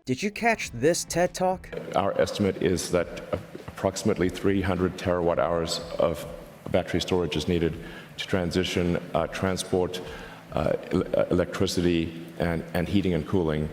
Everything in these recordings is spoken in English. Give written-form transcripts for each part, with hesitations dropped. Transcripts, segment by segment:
Did you catch this TED Talk? Our estimate is that approximately 300 terawatt hours of battery storage is needed to transition transport, electricity, and heating and cooling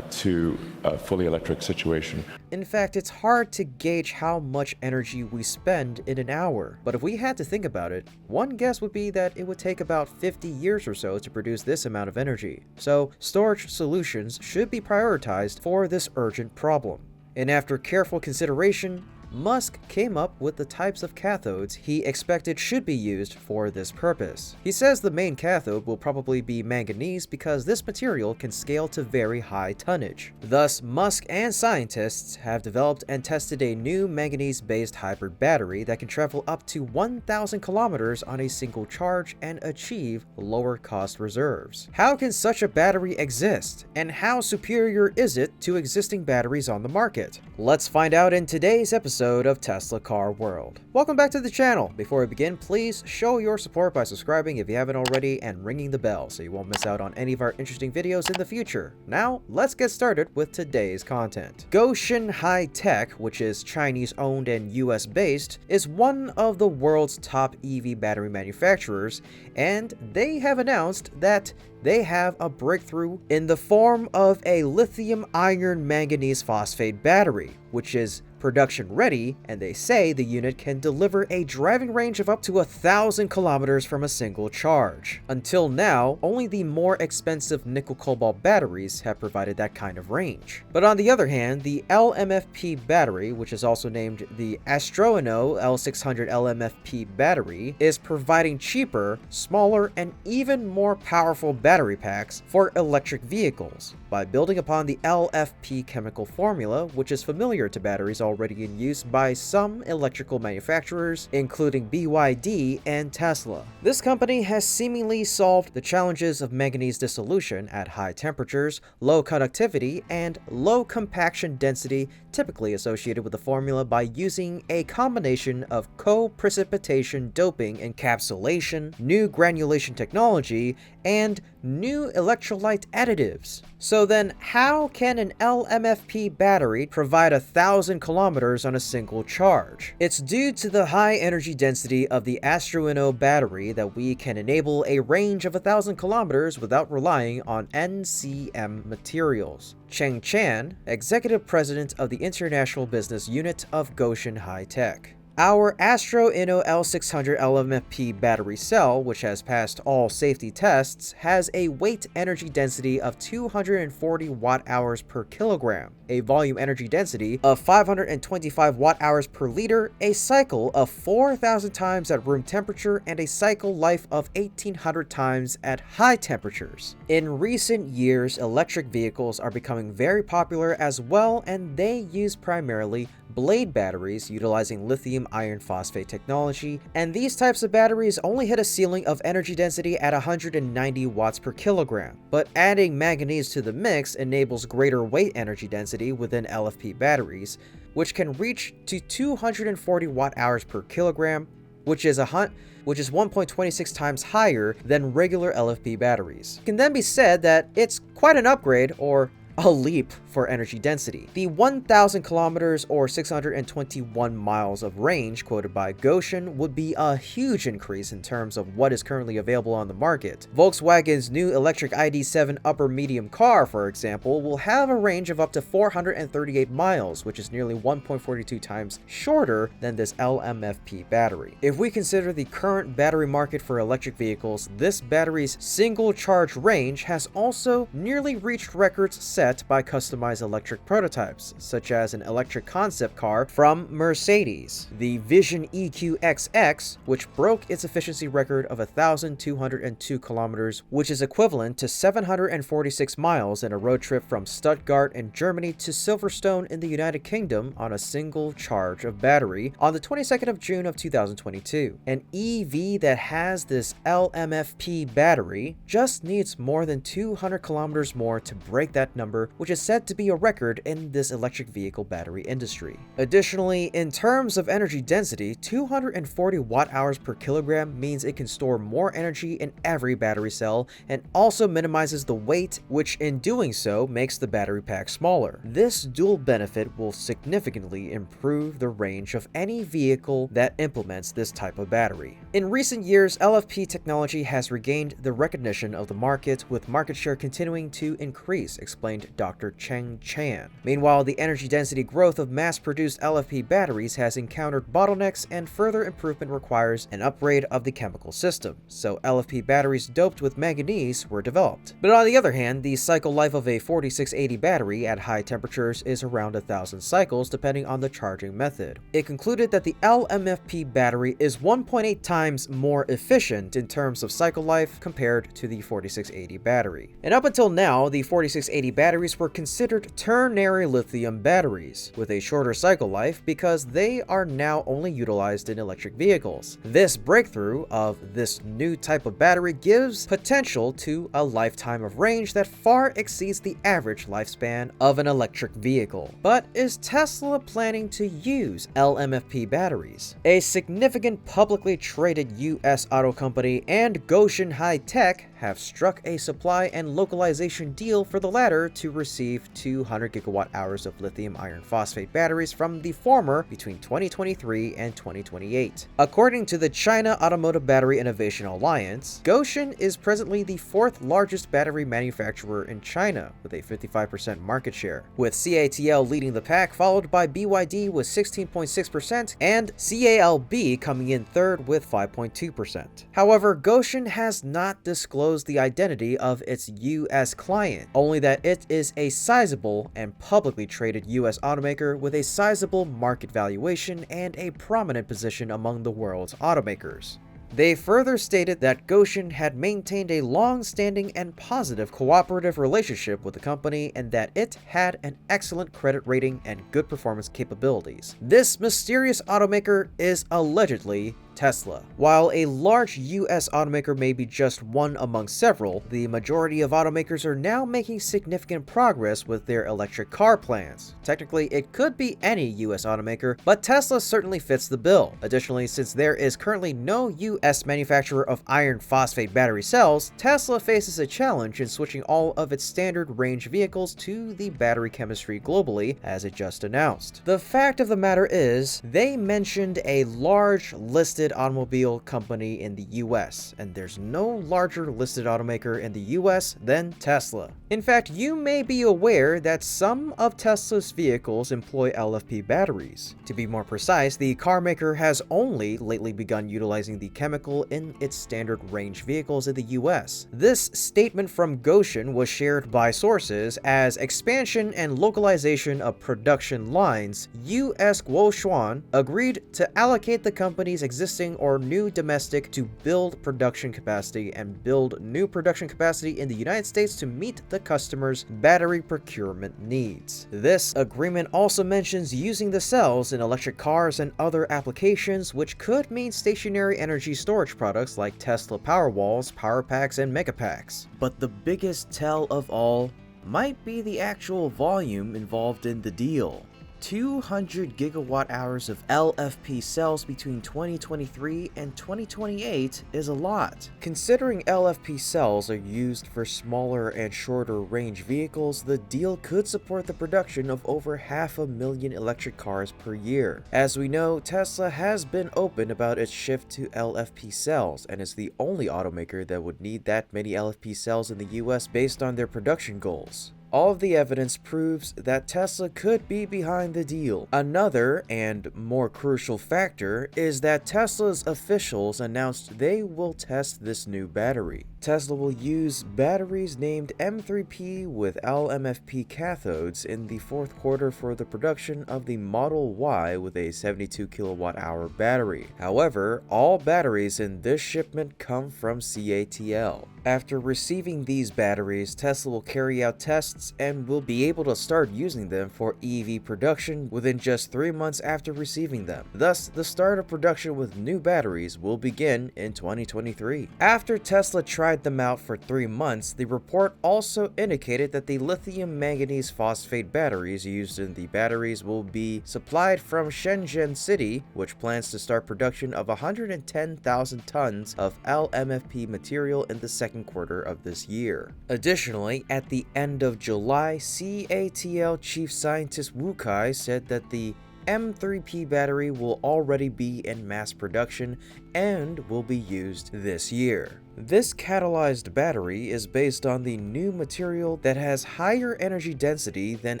to a fully electric situation. In fact, it's hard to gauge how much energy we spend in an hour. But if we had to think about it, one guess would be that it would take about 50 years or so to produce this amount of energy. So, storage solutions should be prioritized for this urgent problem. And after careful consideration, Musk came up with the types of cathodes he expected should be used for this purpose. He says the main cathode will probably be manganese because this material can scale to very high tonnage. Thus, Musk and scientists have developed and tested a new manganese-based hybrid battery that can travel up to 1,000 kilometers on a single charge and achieve lower cost reserves. How can such a battery exist, and how superior is it to existing batteries on the market? Let's find out in today's episode of Tesla Car World. Welcome back to the channel. Before we begin, please show your support by subscribing if you haven't already and ringing the bell so you won't miss out on any of our interesting videos in the future. Now, let's get started with today's content. Gotion High-Tech, which is Chinese owned and US based, is one of the world's top EV battery manufacturers, and they have announced that they have a breakthrough in the form of a lithium-iron manganese phosphate battery, which is production ready, and they say the unit can deliver a driving range of up to 1,000 kilometers from a single charge. Until now, only the more expensive nickel-cobalt batteries have provided that kind of range. But on the other hand, the LMFP battery, which is also named the Astroino L600 LMFP battery, is providing cheaper, smaller, and even more powerful battery packs for electric vehicles by building upon the LFP chemical formula, which is familiar to batteries already in use by some electrical manufacturers, including BYD and Tesla. This company has seemingly solved the challenges of manganese dissolution at high temperatures, low conductivity, and low compaction density typically associated with the formula by using a combination of co-precipitation doping encapsulation, new granulation technology, and new electrolyte additives. So then, how can an LMFP battery provide 1,000 kilometers on a single charge? It's due to the high energy density of the Astroino battery that we can enable a range of 1,000 kilometers without relying on NCM materials. Cheng Chan, Executive President of the International Business Unit of Gotion High-Tech. Our Astroino L600 LMFP battery cell, which has passed all safety tests, has a weight energy density of 240 watt-hours per kilogram, a volume energy density of 525 watt-hours per liter, a cycle of 4,000 times at room temperature, and a cycle life of 1,800 times at high temperatures. In recent years, electric vehicles are becoming very popular as well, and they use primarily blade batteries utilizing lithium iron phosphate technology, and these types of batteries only hit a ceiling of energy density at 190 watts per kilogram. But adding manganese to the mix enables greater weight energy density within LFP batteries, which can reach to 240 watt-hours per kilogram, which is 1.26 times higher than regular LFP batteries. It can then be said that it's quite an upgrade, or a leap, for energy density. The 1,000 kilometers or 621 miles of range quoted by Gotion would be a huge increase in terms of what is currently available on the market. Volkswagen's new electric ID.7 upper medium car, for example, will have a range of up to 438 miles, which is nearly 1.42 times shorter than this LMFP battery. If we consider the current battery market for electric vehicles, this battery's single charge range has also nearly reached records set by customized electric prototypes, such as an electric concept car from Mercedes, the Vision EQXX, which broke its efficiency record of 1,202 kilometers, which is equivalent to 746 miles in a road trip from Stuttgart in Germany to Silverstone in the United Kingdom on a single charge of battery on the 22nd of June of 2022. An EV that has this LMFP battery just needs more than 200 kilometers more to break that number number, which is said to be a record in this electric vehicle battery industry. Additionally, in terms of energy density, 240 watt-hours per kilogram means it can store more energy in every battery cell and also minimizes the weight, which in doing so makes the battery pack smaller. This dual benefit will significantly improve the range of any vehicle that implements this type of battery. In recent years, LFP technology has regained the recognition of the market, with market share continuing to increase, explained Dr. Cheng Chan. Meanwhile, the energy density growth of mass-produced LFP batteries has encountered bottlenecks, and further improvement requires an upgrade of the chemical system, so LFP batteries doped with manganese were developed. But on the other hand, the cycle life of a 4680 battery at high temperatures is around 1,000 cycles depending on the charging method. It concluded that the LMFP battery is 1.8 times more efficient in terms of cycle life compared to the 4680 battery. And up until now, the 4680 batteries were considered ternary lithium batteries, with a shorter cycle life because they are now only utilized in electric vehicles. This breakthrough of this new type of battery gives potential to a lifetime of range that far exceeds the average lifespan of an electric vehicle. But is Tesla planning to use LMFP batteries? A significant publicly traded US auto company and Gotion High-Tech have struck a supply and localization deal for the latter to receive 200 gigawatt-hours of lithium iron phosphate batteries from the former between 2023 and 2028. According to the China Automotive Battery Innovation Alliance, Gotion is presently the fourth largest battery manufacturer in China with a 55% market share, with CATL leading the pack, followed by BYD with 16.6% and CALB coming in third with 5.2%. However, Gotion has not disclosed the identity of its US client, only that it is a sizable and publicly traded US automaker with a sizable market valuation and a prominent position among the world's automakers. They further stated that Gotion had maintained a long-standing and positive cooperative relationship with the company and that it had an excellent credit rating and good performance capabilities. This mysterious automaker is allegedly Tesla. While a large US automaker may be just one among several, the majority of automakers are now making significant progress with their electric car plans. Technically, it could be any US automaker, but Tesla certainly fits the bill. Additionally, since there is currently no US manufacturer of iron phosphate battery cells, Tesla faces a challenge in switching all of its standard range vehicles to the battery chemistry globally, as it just announced. The fact of the matter is, they mentioned a large listed automobile company in the US, and there's no larger listed automaker in the US than Tesla. In fact, you may be aware that some of Tesla's vehicles employ LFP batteries. To be more precise, the carmaker has only lately begun utilizing the chemical in its standard range vehicles in the US. This statement from Gotion was shared by sources as expansion and localization of production lines. US Gotion agreed to allocate the company's existing or new domestic to build production capacity and build new production capacity in the United States to meet the customer's battery procurement needs. This agreement also mentions using the cells in electric cars and other applications, which could mean stationary energy storage products like Tesla Powerwalls, Power Packs, and Megapacks. But the biggest tell of all might be the actual volume involved in the deal. 200 gigawatt-hours of LFP cells between 2023 and 2028 is a lot. Considering LFP cells are used for smaller and shorter range vehicles, the deal could support the production of over 500,000 electric cars per year. As we know, Tesla has been open about its shift to LFP cells, and is the only automaker that would need that many LFP cells in the US based on their production goals. All of the evidence proves that Tesla could be behind the deal. Another and more crucial factor is that Tesla's officials announced they will test this new battery. Tesla will use batteries named M3P with LMFP cathodes in the fourth quarter for the production of the Model Y with a 72 kilowatt-hour battery. However, all batteries in this shipment come from CATL. After receiving these batteries, Tesla will carry out tests and will be able to start using them for EV production within just 3 months after receiving them. Thus, the start of production with new batteries will begin in 2023. After Tesla tried them out for 3 months, the report also indicated that the lithium manganese phosphate batteries used in the batteries will be supplied from Shenzhen City, which plans to start production of 110,000 tons of LMFP material in the second quarter of this year. Additionally, at the end of July, CATL Chief Scientist Wu Kai said that the M3P battery will already be in mass production and will be used this year. This catalyzed battery is based on the new material that has higher energy density than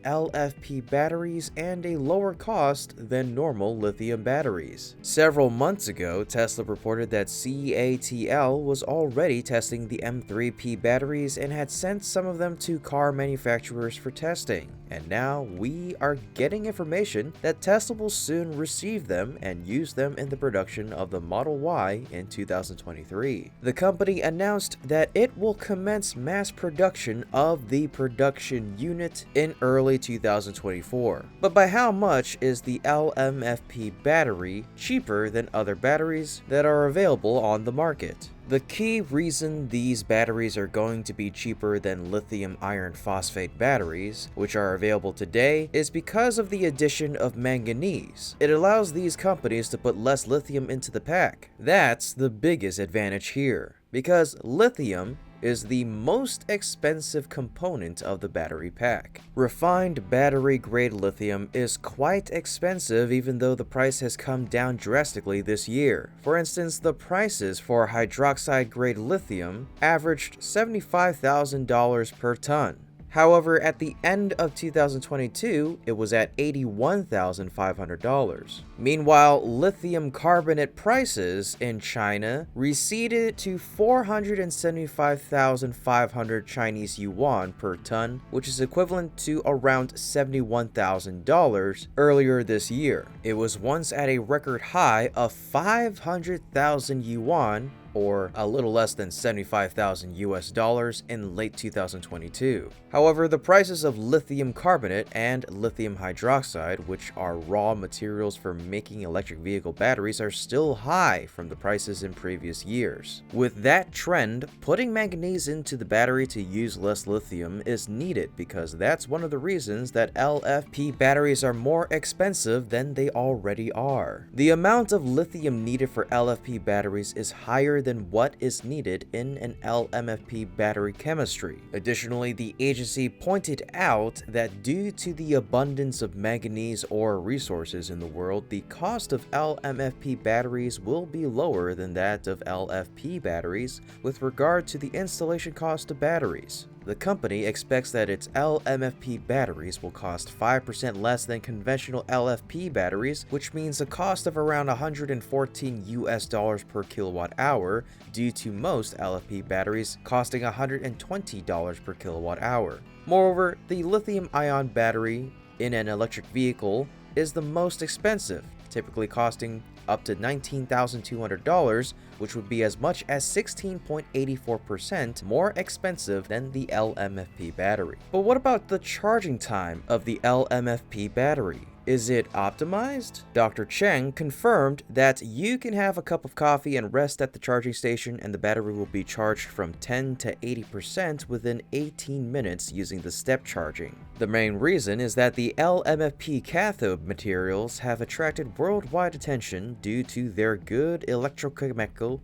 LFP batteries and a lower cost than normal lithium batteries. Several months ago, Tesla reported that CATL was already testing the M3P batteries and had sent some of them to car manufacturers for testing. And now we are getting information that Tesla will soon receive them and use them in the production of the Model Y in 2023. The company announced that it will commence mass production of the production unit in early 2024. But by how much is the LMFP battery cheaper than other batteries that are available on the market? The key reason these batteries are going to be cheaper than lithium iron phosphate batteries, which are available today, is because of the addition of manganese. It allows these companies to put less lithium into the pack. That's the biggest advantage here, because lithium is the most expensive component of the battery pack. Refined battery-grade lithium is quite expensive, even though the price has come down drastically this year. For instance, the prices for hydroxide-grade lithium averaged $75,000 per ton. However, at the end of 2022, it was at $81,500. Meanwhile, lithium carbonate prices in China receded to 475,500 Chinese yuan per ton, which is equivalent to around $71,000 earlier this year. It was once at a record high of 500,000 yuan, or a little less than 75,000 US dollars in late 2022. However, the prices of lithium carbonate and lithium hydroxide, which are raw materials for making electric vehicle batteries, are still high from the prices in previous years. With that trend, putting manganese into the battery to use less lithium is needed, because that's one of the reasons that LFP batteries are more expensive than they already are. The amount of lithium needed for LFP batteries is higher than what is needed in an LMFP battery chemistry. Additionally, the agency pointed out that due to the abundance of manganese ore resources in the world, the cost of LMFP batteries will be lower than that of LFP batteries with regard to the installation cost of batteries. The company expects that its LMFP batteries will cost 5% less than conventional LFP batteries, which means a cost of around $114 per kilowatt hour, due to most LFP batteries costing $120 per kilowatt hour. Moreover, the lithium-ion battery in an electric vehicle is the most expensive, typically costing up to $19,200, which would be as much as 16.84% more expensive than the LMFP battery. But what about the charging time of the LMFP battery? Is it optimized? Dr. Cheng confirmed that you can have a cup of coffee and rest at the charging station, and the battery will be charged from 10 to 80% within 18 minutes using the step charging. The main reason is that the LMFP cathode materials have attracted worldwide attention due to their good electrochemical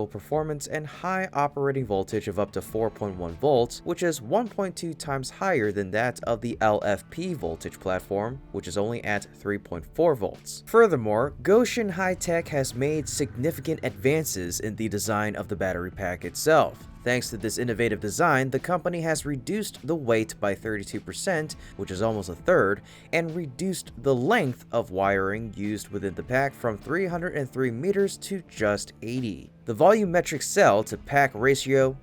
performance and high operating voltage of up to 4.1 volts, which is 1.2 times higher than that of the LFP voltage platform, which is only at 3.4 volts. Furthermore, Gotion High-Tech has made significant advances in the design of the battery pack itself. Thanks to this innovative design, the company has reduced the weight by 32%, which is almost a third, and reduced the length of wiring used within the pack from 303 meters to just 80. The volumetric cell-to-pack ratio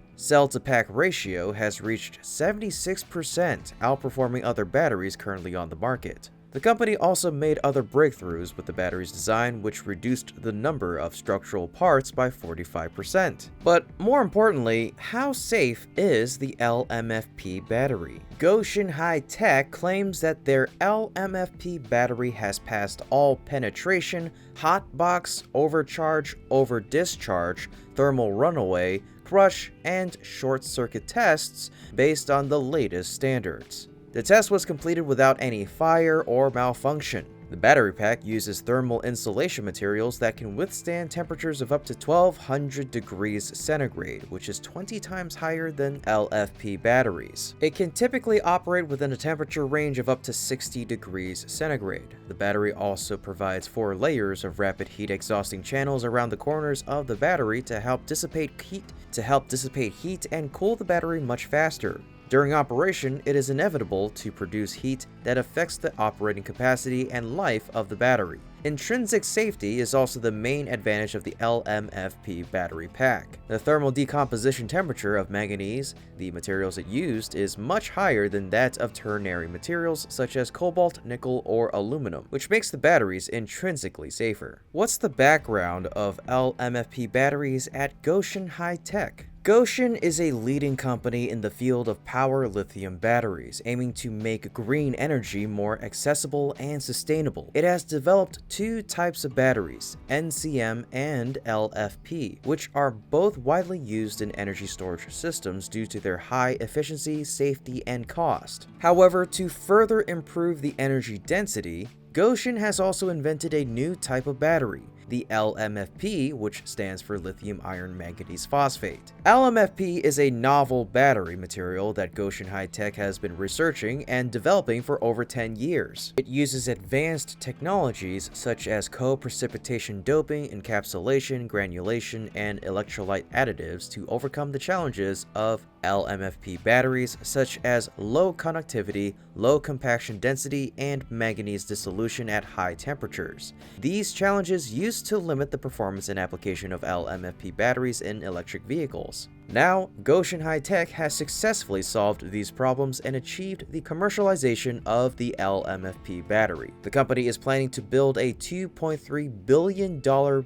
has reached 76%, outperforming other batteries currently on the market. The company also made other breakthroughs with the battery's design, which reduced the number of structural parts by 45%. But more importantly, how safe is the LMFP battery? Gotion High-Tech claims that their LMFP battery has passed all penetration, hotbox, overcharge, over-discharge, thermal runaway, crush, and short-circuit tests based on the latest standards. The test was completed without any fire or malfunction. The battery pack uses thermal insulation materials that can withstand temperatures of up to 1200 degrees centigrade, which is 20 times higher than LFP batteries. It can typically operate within a temperature range of up to 60 degrees centigrade. The battery also provides 4 layers of rapid heat exhausting channels around the corners of the battery to help dissipate heat and cool the battery much faster. During operation, it is inevitable to produce heat that affects the operating capacity and life of the battery. Intrinsic safety is also the main advantage of the LMFP battery pack. The thermal decomposition temperature of manganese, the materials it used, is much higher than that of ternary materials such as cobalt, nickel, or aluminum, which makes the batteries intrinsically safer. What's the background of LMFP batteries at Gotion High-Tech? Gotion is a leading company in the field of power lithium batteries, aiming to make green energy more accessible and sustainable. It has developed 2 types of batteries, NCM and LFP, which are both widely used in energy storage systems due to their high efficiency, safety, and cost. However, to further improve the energy density, Gotion has also invented a new type of battery, the LMFP, which stands for lithium-iron manganese phosphate. LMFP is a novel battery material that Gotion High-Tech has been researching and developing for over 10 years. It uses advanced technologies such as co-precipitation doping, encapsulation, granulation, and electrolyte additives to overcome the challenges of LMFP batteries such as low conductivity, low compaction density, and manganese dissolution at high temperatures. These challenges used to limit the performance and application of LMFP batteries in electric vehicles. Now, Gotion High-Tech has successfully solved these problems and achieved the commercialization of the LMFP battery. The company is planning to build a $2.3 billion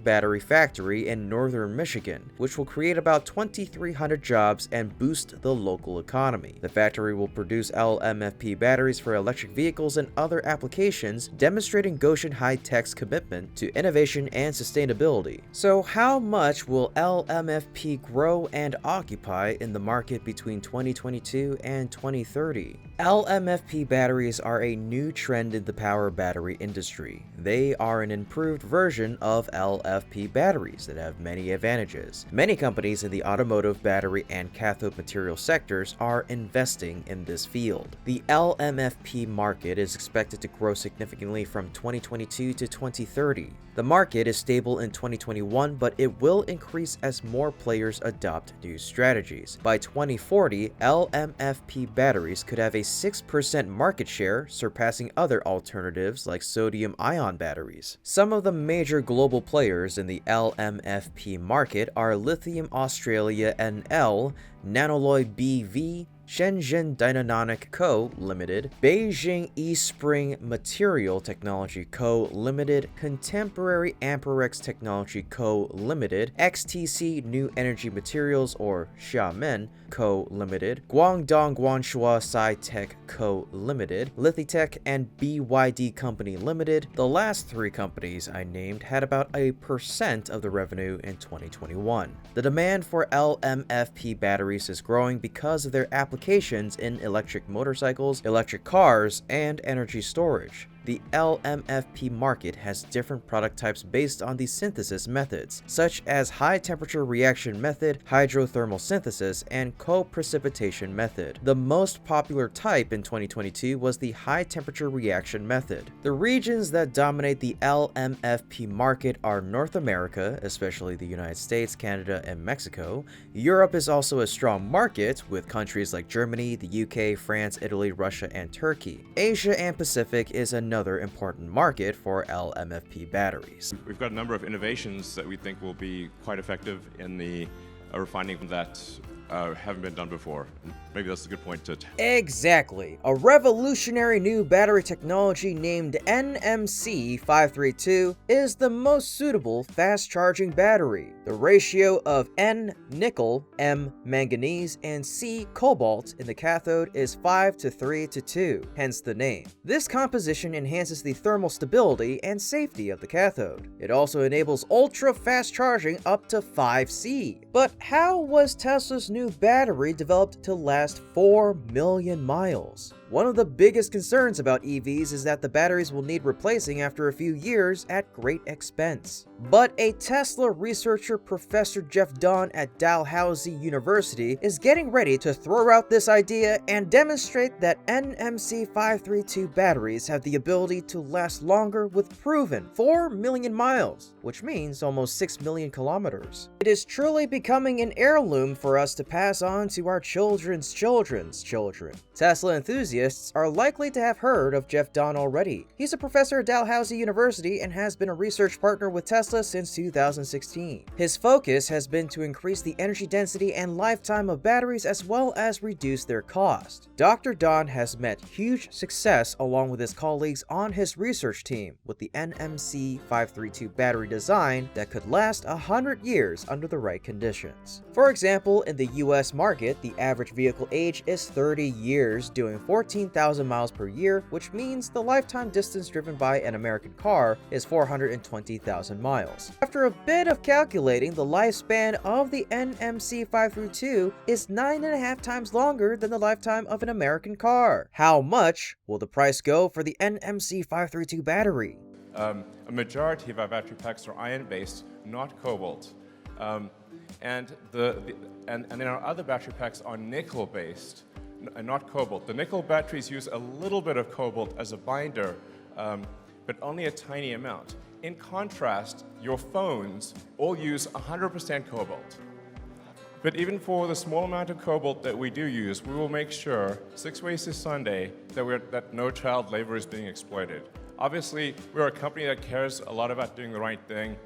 battery factory in northern Michigan, which will create about 2,300 jobs and boost the local economy. The factory will produce LMFP batteries for electric vehicles and other applications, demonstrating Gotion High-Tech's commitment to innovation and sustainability. So how much will LMFP grow and occupy in the market between 2022 and 2030? LMFP batteries are a new trend in the power battery industry. They are an improved version of LFP batteries that have many advantages. Many companies in the automotive, battery, and cathode material sectors are investing in this field. The LMFP market is expected to grow significantly from 2022 to 2030. The market is stable in 2021, but it will increase as more players adopt new strategies. By 2040, LMFP batteries could have a 6% market share, surpassing other alternatives like sodium-ion batteries. Some of the major global players in the LMFP market are Lithium Australia NL, Nanoloy BV, Shenzhen Dynanonic Co., Ltd., Beijing Eastspring Material Technology Co., Ltd., Contemporary Amperex Technology Co., Ltd., XTC New Energy Materials or Xiamen Co., Ltd., Guangdong Guanshua Sci-Tech Co., Ltd., Lithitech, and BYD Company Ltd. The last 3 companies I named had about 1% of the revenue in 2021. The demand for LMFP batteries is growing because of their applications in electric motorcycles, electric cars, and energy storage. The LMFP market has different product types based on the synthesis methods, such as high-temperature reaction method, hydrothermal synthesis, and co-precipitation method. The most popular type in 2022 was the high-temperature reaction method. The regions that dominate the LMFP market are North America, especially the United States, Canada, and Mexico. Europe is also a strong market, with countries like Germany, the UK, France, Italy, Russia, and Turkey. Asia and Pacific is another important market for LMFP batteries. We've got a number of innovations that we think will be quite effective in the refining that haven't been done before. Maybe that's a good point to... Exactly. A revolutionary new battery technology named NMC532 is the most suitable fast-charging battery. The ratio of N nickel, M manganese, and C cobalt in the cathode is 5:3:2, hence the name. This composition enhances the thermal stability and safety of the cathode. It also enables ultra-fast charging up to 5C. But how was Tesla's new battery developed to last 4 million miles? One of the biggest concerns about EVs is that the batteries will need replacing after a few years at great expense. But a Tesla researcher, Professor Jeff Dahn at Dalhousie University, is getting ready to throw out this idea and demonstrate that NMC532 batteries have the ability to last longer with proven 4 million miles, which means almost 6 million kilometers. It is truly becoming an heirloom for us to pass on to our children's children's children. Tesla enthusiasts are likely to have heard of Jeff Dahn already. He's a professor at Dalhousie University and has been a research partner with Tesla since 2016. His focus has been to increase the energy density and lifetime of batteries as well as reduce their cost. Dr. Dahn has met huge success along with his colleagues on his research team with the NMC532 battery design that could last 100 years under the right conditions. For example, in the US market, the average vehicle age is 30 years, doing 14,000 miles per year, which means the lifetime distance driven by an American car is 420,000 miles. After a bit of calculating, the lifespan of the NMC532 is 9.5 times longer than the lifetime of an American car. How much will the price go for the NMC532 battery? A majority of our battery packs are iron-based, not cobalt. And then our other battery packs are nickel-based, and not cobalt. The nickel batteries use a little bit of cobalt as a binder, but only a tiny amount. In contrast, your phones all use 100% cobalt. But even for the small amount of cobalt that we do use, we will make sure, 6 ways to Sunday, that no child labor is being exploited. Obviously, we're a company that cares a lot about doing the right thing,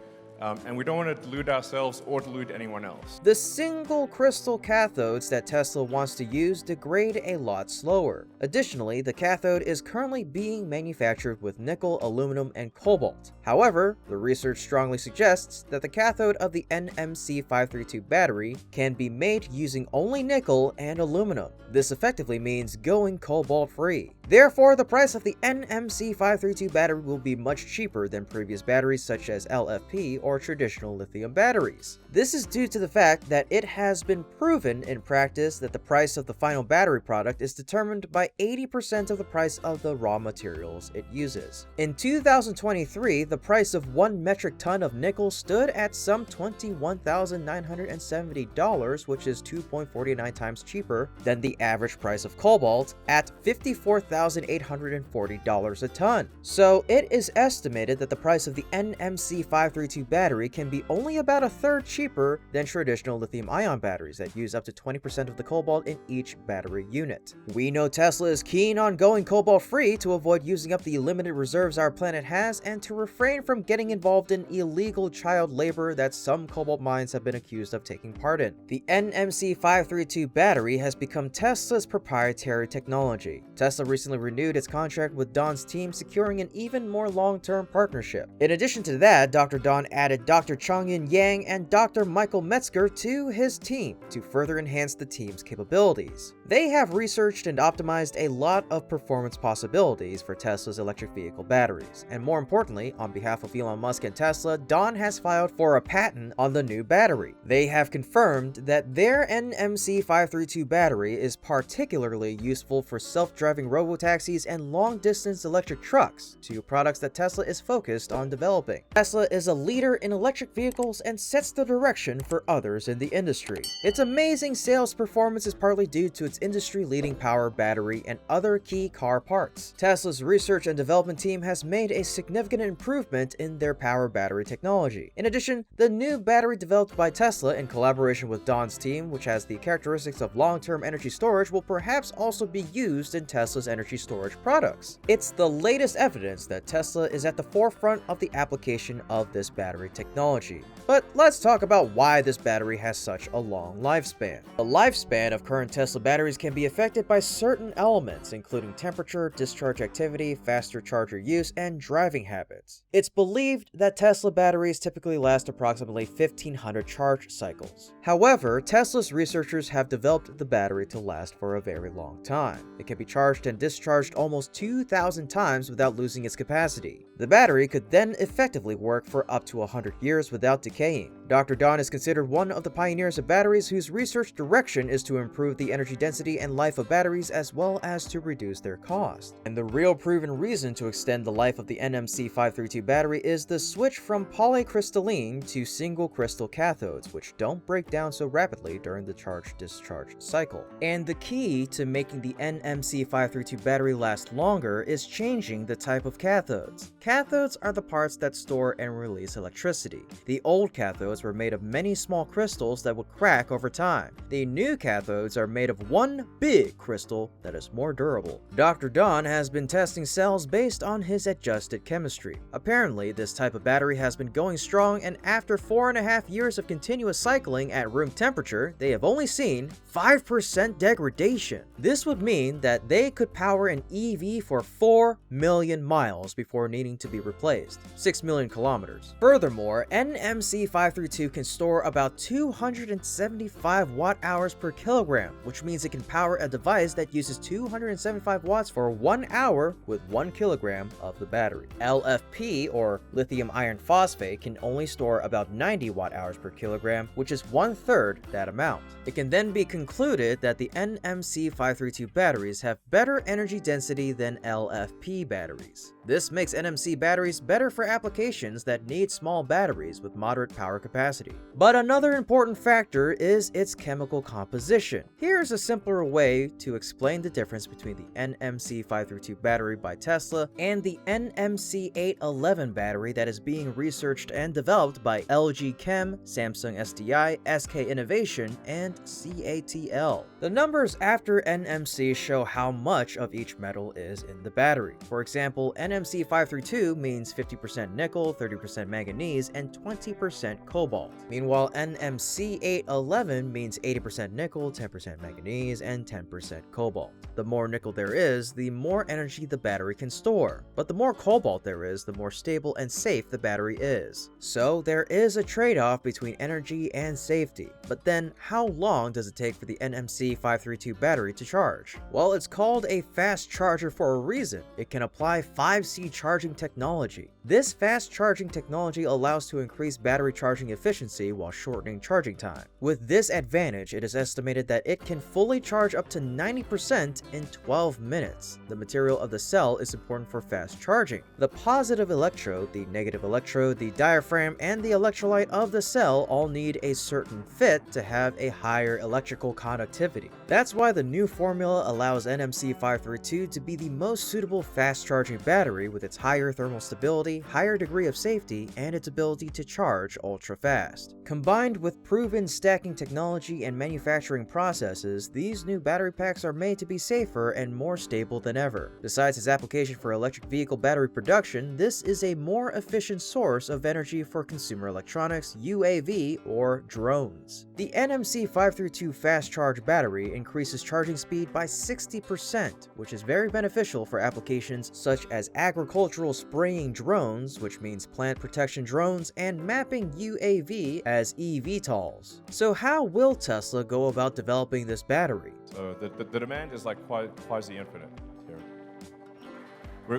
and we don't want to delude ourselves or delude anyone else. The single crystal cathodes that Tesla wants to use degrade a lot slower. Additionally, the cathode is currently being manufactured with nickel, aluminum, and cobalt. However, the research strongly suggests that the cathode of the NMC532 battery can be made using only nickel and aluminum. This effectively means going cobalt-free. Therefore, the price of the NMC532 battery will be much cheaper than previous batteries such as LFP or traditional lithium batteries. This is due to the fact that it has been proven in practice that the price of the final battery product is determined by 80% of the price of the raw materials it uses. In 2023, the price of 1 metric ton of nickel stood at some $21,970, which is 2.49 times cheaper than the average price of cobalt at $54,840 a ton. So it is estimated that the price of the NMC532 battery can be only about a third cheaper than traditional lithium-ion batteries that use up to 20% of the cobalt in each battery unit. We know Tesla is keen on going cobalt-free to avoid using up the limited reserves our planet has and to refrain from getting involved in illegal child labor that some cobalt mines have been accused of taking part in. The NMC532 battery has become Tesla's proprietary technology. Tesla recently renewed its contract with Dahn's team, securing an even more long-term partnership. In addition to that, Dr. Dahn added Dr. Chongyun Yang and Dr. Michael Metzger to his team to further enhance the team's capabilities. They have researched and optimized a lot of performance possibilities for Tesla's electric vehicle batteries, and more importantly, on behalf of Elon Musk and Tesla, Dahn has filed for a patent on the new battery. They have confirmed that their NMC532 battery is particularly useful for self-driving robotaxis and long-distance electric trucks, two products that Tesla is focused on developing. Tesla is a leader in electric vehicles and sets the direction for others in the industry. Its amazing sales performance is partly due to its industry-leading power, battery, and other key car parts. Tesla's research and development team has made a significant improvement in their power battery technology. In addition, the new battery developed by Tesla in collaboration with Dahn's team, which has the characteristics of long-term energy storage, will perhaps also be used in Tesla's energy storage products. It's the latest evidence that Tesla is at the forefront of the application of this battery battery technology. But let's talk about why this battery has such a long lifespan. The lifespan of current Tesla batteries can be affected by certain elements, including temperature, discharge activity, faster charger use, and driving habits. It's believed that Tesla batteries typically last approximately 1,500 charge cycles. However, Tesla's researchers have developed the battery to last for a very long time. It can be charged and discharged almost 2,000 times without losing its capacity. The battery could then effectively work for up to 100 years without decaying. Dr. Don is considered one of the pioneers of batteries whose research direction is to improve the energy density and life of batteries as well as to reduce their cost. And the real proven reason to extend the life of the NMC 532 battery is the switch from polycrystalline to single crystal cathodes, which don't break down so rapidly during the charge-discharge cycle. And the key to making the NMC 532 battery last longer is changing the type of cathodes. Cathodes are the parts that store and release electricity. The old cathodes were made of many small crystals that would crack over time. The new cathodes are made of one big crystal that is more durable. Dr. Don has been testing cells based on his adjusted chemistry. Apparently, this type of battery has been going strong, and after 4.5 years of continuous cycling at room temperature, they have only seen 5% degradation. This would mean that they could power an EV for 4 million miles before needing to be replaced, 6 million kilometers. Furthermore, NMC 532 can store about 275 watt-hours per kilogram, which means it can power a device that uses 275 watts for 1 hour with 1 kilogram of the battery. LFP, or lithium iron phosphate, can only store about 90 watt-hours per kilogram, which is 1/3 that amount. It can then be concluded that the NMC 532 batteries have better energy density than LFP batteries. This makes NMC batteries better for applications that need small batteries with moderate power capacity. But another important factor is its chemical composition. Here's a simpler way to explain the difference between the NMC 532 battery by Tesla and the NMC 811 battery that is being researched and developed by LG Chem, Samsung SDI, SK Innovation, and CATL. The numbers after NMC show how much of each metal is in the battery. For example, NMC 532 means 50% nickel, 30% manganese, and 20% cobalt. Meanwhile, NMC 811 means 80% nickel, 10% manganese, and 10% cobalt. The more nickel there is, the more energy the battery can store. But the more cobalt there is, the more stable and safe the battery is. So there is a trade-off between energy and safety. But then, how long does it take for the NMC 532 battery to charge? Well, it's called a fast charger for a reason. It can apply 5C charging technology. This fast charging technology allows to increase battery charging efficiency while shortening charging time. With this advantage, it is estimated that it can fully charge up to 90% in 12 minutes. The material of the cell is important for fast charging. The positive electrode, the negative electrode, the diaphragm, and the electrolyte of the cell all need a certain fit to have a higher electrical conductivity. That's why the new formula allows NMC 532 to be the most suitable fast charging battery with its higher thermal stability, higher degree of safety, and its ability to charge ultra fast. Combined with proven stacking technology and manufacturing processes, these new battery packs are made to be safer and more stable than ever. Besides its application for electric vehicle battery production, this is a more efficient source of energy for consumer electronics, UAV, or drones. The NMC 532 fast charge battery increases charging speed by 60%, which is very beneficial for applications such as agricultural spraying drones, which means plant protection drones, and mapping UAV as eVTOLs. So how will Tesla go about developing this battery? So the demand is like quasi-infinite here.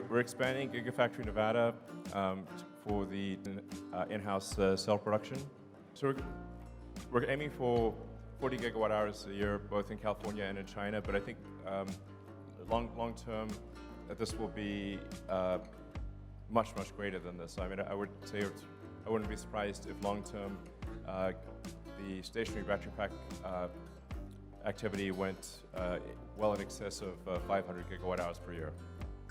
We're expanding Gigafactory Nevada for the in-house cell production. So we're aiming for 40 gigawatt hours a year, both in California and in China, but I think long term that this will be much greater than this. I mean, I would say I wouldn't be surprised if long term the stationary battery pack activity went well in excess of 500 gigawatt hours per year.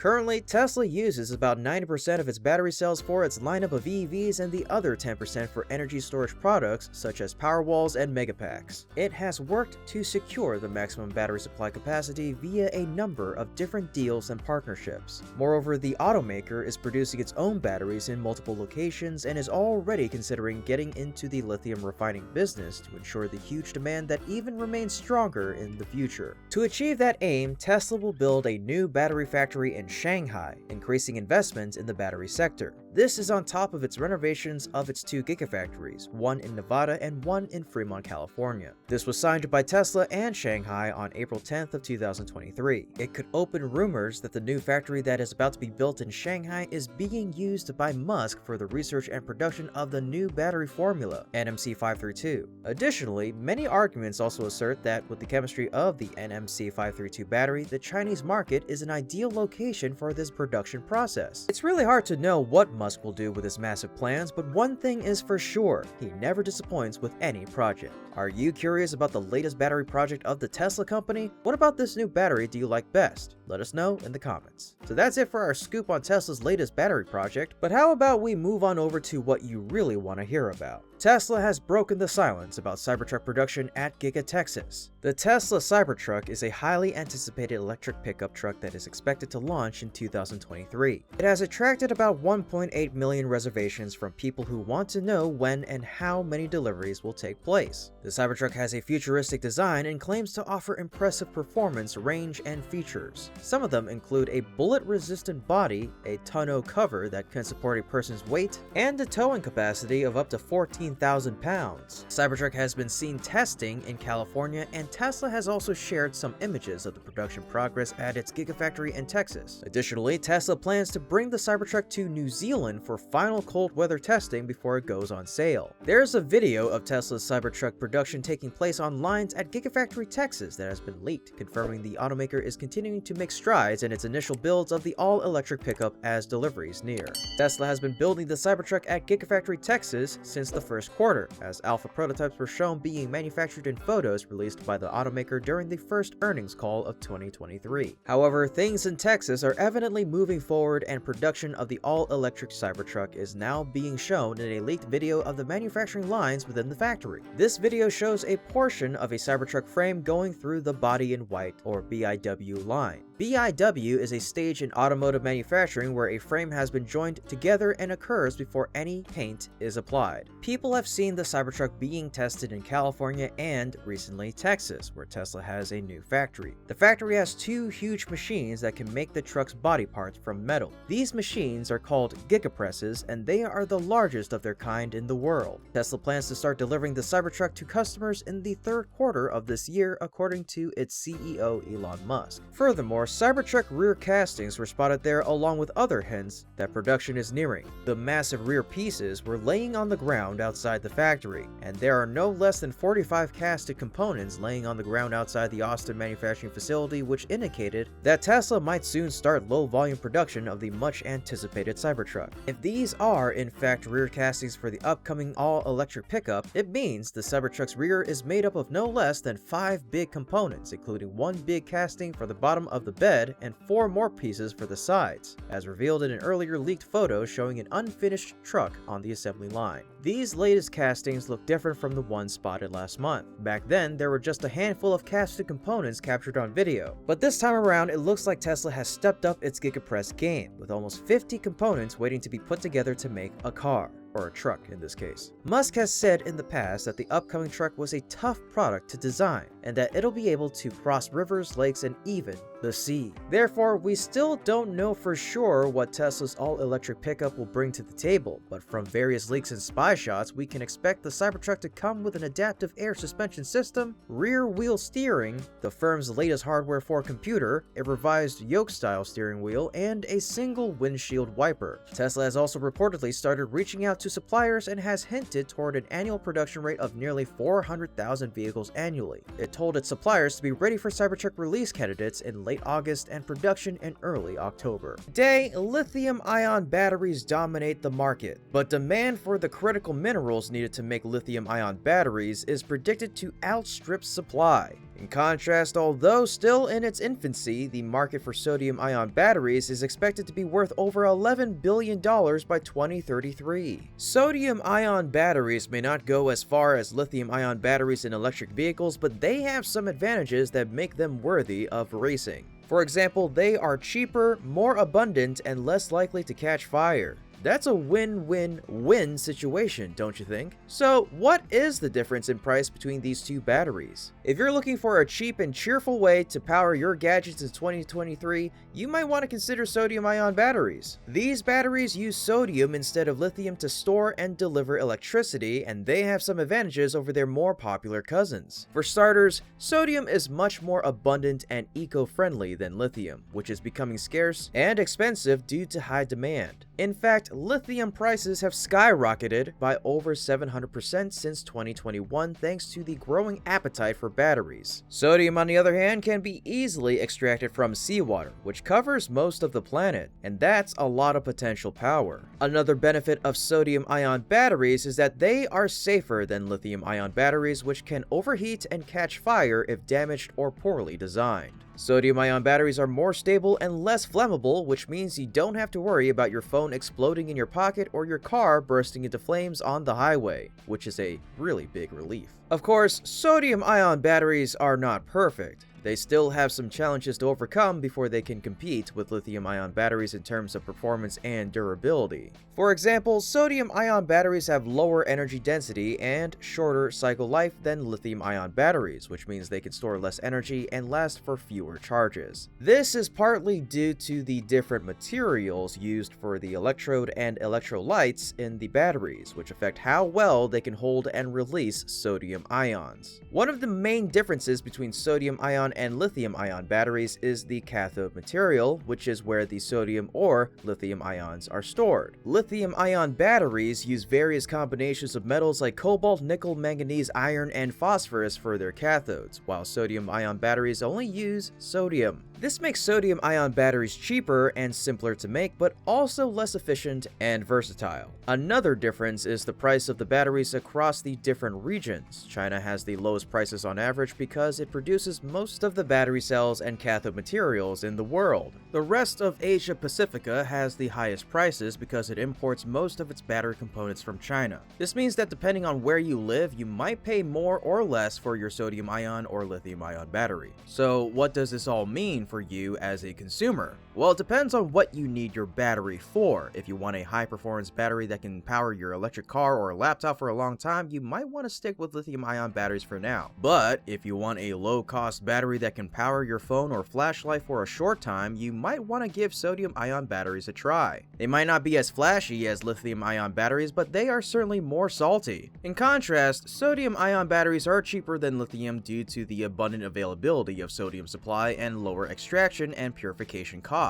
Currently, Tesla uses about 90% of its battery cells for its lineup of EVs and the other 10% for energy storage products such as Powerwalls and Megapacks. It has worked to secure the maximum battery supply capacity via a number of different deals and partnerships. Moreover, the automaker is producing its own batteries in multiple locations and is already considering getting into the lithium refining business to ensure the huge demand that even remains stronger in the future. To achieve that aim, Tesla will build a new battery factory in Shanghai, increasing investments in the battery sector. This is on top of its renovations of its 2 gigafactories, one in Nevada and one in Fremont, California. This was signed by Tesla and Shanghai on April 10th of 2023. It could open rumors that the new factory that is about to be built in Shanghai is being used by Musk for the research and production of the new battery formula, NMC532. Additionally, many arguments also assert that with the chemistry of the NMC532 battery, the Chinese market is an ideal location for this production process. It's really hard to know what Musk will do with his massive plans, but one thing is for sure, he never disappoints with any project. Are you curious about the latest battery project of the Tesla company? What about this new battery do you like best? Let us know in the comments. So that's it for our scoop on Tesla's latest battery project, but how about we move on over to what you really want to hear about? Tesla has broken the silence about Cybertruck production at Giga, Texas. The Tesla Cybertruck is a highly anticipated electric pickup truck that is expected to launch in 2023. It has attracted about 1.8 million reservations from people who want to know when and how many deliveries will take place. The Cybertruck has a futuristic design and claims to offer impressive performance, range, and features. Some of them include a bullet-resistant body, a tonneau cover that can support a person's weight, and a towing capacity of up to 14,000 pounds. Cybertruck has been seen testing in California, and Tesla has also shared some images of the production progress at its Gigafactory in Texas. Additionally, Tesla plans to bring the Cybertruck to New Zealand for final cold weather testing before it goes on sale. There's a video of Tesla's Cybertruck production taking place on lines at Gigafactory Texas that has been leaked, confirming the automaker is continuing to make strides in its initial builds of the all-electric pickup as deliveries near. Tesla has been building the Cybertruck at Gigafactory Texas since the first quarter, as alpha prototypes were shown being manufactured in photos released by the automaker during the first earnings call of 2023. However, things in Texas are evidently moving forward, and production of the all-electric Cybertruck is now being shown in a leaked video of the manufacturing lines within the factory. This video shows a portion of a Cybertruck frame going through the body in white, or BIW line. BIW is a stage in automotive manufacturing where a frame has been joined together and occurs before any paint is applied. People have seen the Cybertruck being tested in California and recently Texas, where Tesla has a new factory. The factory has 2 huge machines that can make the truck's body parts from metal. These machines are called gigapresses, and they are the largest of their kind in the world. Tesla plans to start delivering the Cybertruck to customers in the 3rd quarter of this year, according to its CEO Elon Musk. Furthermore, Cybertruck rear castings were spotted there, along with other hints that production is nearing. The massive rear pieces were laying on the ground outside the factory, and there are no less than 45 casted components laying on the ground outside the Austin manufacturing facility, which indicated that Tesla might soon start low-volume production of the much-anticipated Cybertruck. If these are in fact rear castings for the upcoming all-electric pickup, it means the Cybertruck's rear is made up of no less than 5 big components, including 1 big casting for the bottom of the bed and 4 more pieces for the sides, as revealed in an earlier leaked photo showing an unfinished truck on the assembly line. These latest castings look different from the ones spotted last month. Back then, there were just a handful of casted components captured on video, but this time around it looks like Tesla has stepped up its gigapress game, with almost 50 components waiting to be put together to make a car. Or a truck in this case. Musk has said in the past that the upcoming truck was a tough product to design, and that it'll be able to cross rivers, lakes, and even the sea. Therefore, we still don't know for sure what Tesla's all-electric pickup will bring to the table, but from various leaks and spy shots, we can expect the Cybertruck to come with an adaptive air suspension system, rear wheel steering, the firm's latest hardware for computer, a revised yoke-style steering wheel, and a single windshield wiper. Tesla has also reportedly started reaching out to suppliers and has hinted toward an annual production rate of nearly 400,000 vehicles annually. It told its suppliers to be ready for Cybertruck release candidates in late August and production in early October. Today, lithium-ion batteries dominate the market, but demand for the critical minerals needed to make lithium-ion batteries is predicted to outstrip supply. In contrast, although still in its infancy, the market for sodium-ion batteries is expected to be worth over $11 billion by 2033. Sodium-ion batteries may not go as far as lithium-ion batteries in electric vehicles, but they have some advantages that make them worthy of racing. For example, they are cheaper, more abundant, and less likely to catch fire. That's a win-win-win situation, don't you think? So, what is the difference in price between these two batteries? If you're looking for a cheap and cheerful way to power your gadgets in 2023, you might want to consider sodium-ion batteries. These batteries use sodium instead of lithium to store and deliver electricity, and they have some advantages over their more popular cousins. For starters, sodium is much more abundant and eco-friendly than lithium, which is becoming scarce and expensive due to high demand. In fact, lithium prices have skyrocketed by over 700% since 2021 thanks to the growing appetite for batteries. Sodium, on the other hand, can be easily extracted from seawater, which covers most of the planet, and that's a lot of potential power. Another benefit of sodium-ion batteries is that they are safer than lithium-ion batteries, which can overheat and catch fire if damaged or poorly designed. Sodium-ion batteries are more stable and less flammable, which means you don't have to worry about your phone exploding in your pocket or your car bursting into flames on the highway, which is a really big relief. Of course, sodium-ion batteries are not perfect. They still have some challenges to overcome before they can compete with lithium-ion batteries in terms of performance and durability. For example, sodium-ion batteries have lower energy density and shorter cycle life than lithium-ion batteries, which means they can store less energy and last for fewer charges. This is partly due to the different materials used for the electrode and electrolytes in the batteries, which affect how well they can hold and release sodium ions. One of the main differences between sodium-ion and lithium-ion batteries is the cathode material, which is where the sodium or lithium ions are stored. Lithium-ion batteries use various combinations of metals like cobalt, nickel, manganese, iron, and phosphorus for their cathodes, while sodium-ion batteries only use sodium. This makes sodium-ion batteries cheaper and simpler to make, but also less efficient and versatile. Another difference is the price of the batteries across the different regions. China has the lowest prices on average because it produces most of the battery cells and cathode materials in the world. The rest of Asia Pacifica has the highest prices because it imports most of its battery components from China. This means that depending on where you live, you might pay more or less for your sodium-ion or lithium-ion battery. So what does this all mean for you as a consumer? Well, it depends on what you need your battery for. If you want a high-performance battery that can power your electric car or laptop for a long time, you might want to stick with lithium-ion batteries for now. But if you want a low-cost battery that can power your phone or flashlight for a short time, you might want to give sodium-ion batteries a try. They might not be as flashy as lithium-ion batteries, but they are certainly more salty. In contrast, sodium-ion batteries are cheaper than lithium due to the abundant availability of sodium supply and lower extraction and purification costs.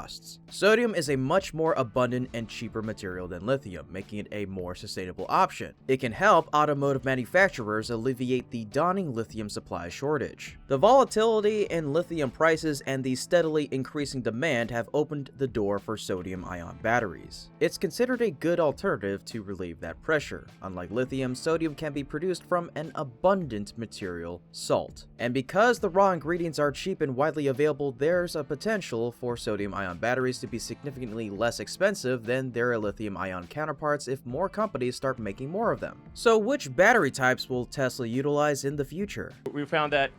Sodium is a much more abundant and cheaper material than lithium, making it a more sustainable option. It can help automotive manufacturers alleviate the dawning lithium supply shortage. The volatility in lithium prices and the steadily increasing demand have opened the door for sodium-ion batteries. It's considered a good alternative to relieve that pressure. Unlike lithium, sodium can be produced from an abundant material, salt. And because the raw ingredients are cheap and widely available, there's a potential for sodium-ion batteries to be significantly less expensive than their lithium-ion counterparts if more companies start making more of them. So which battery types will Tesla utilize in the future? We found that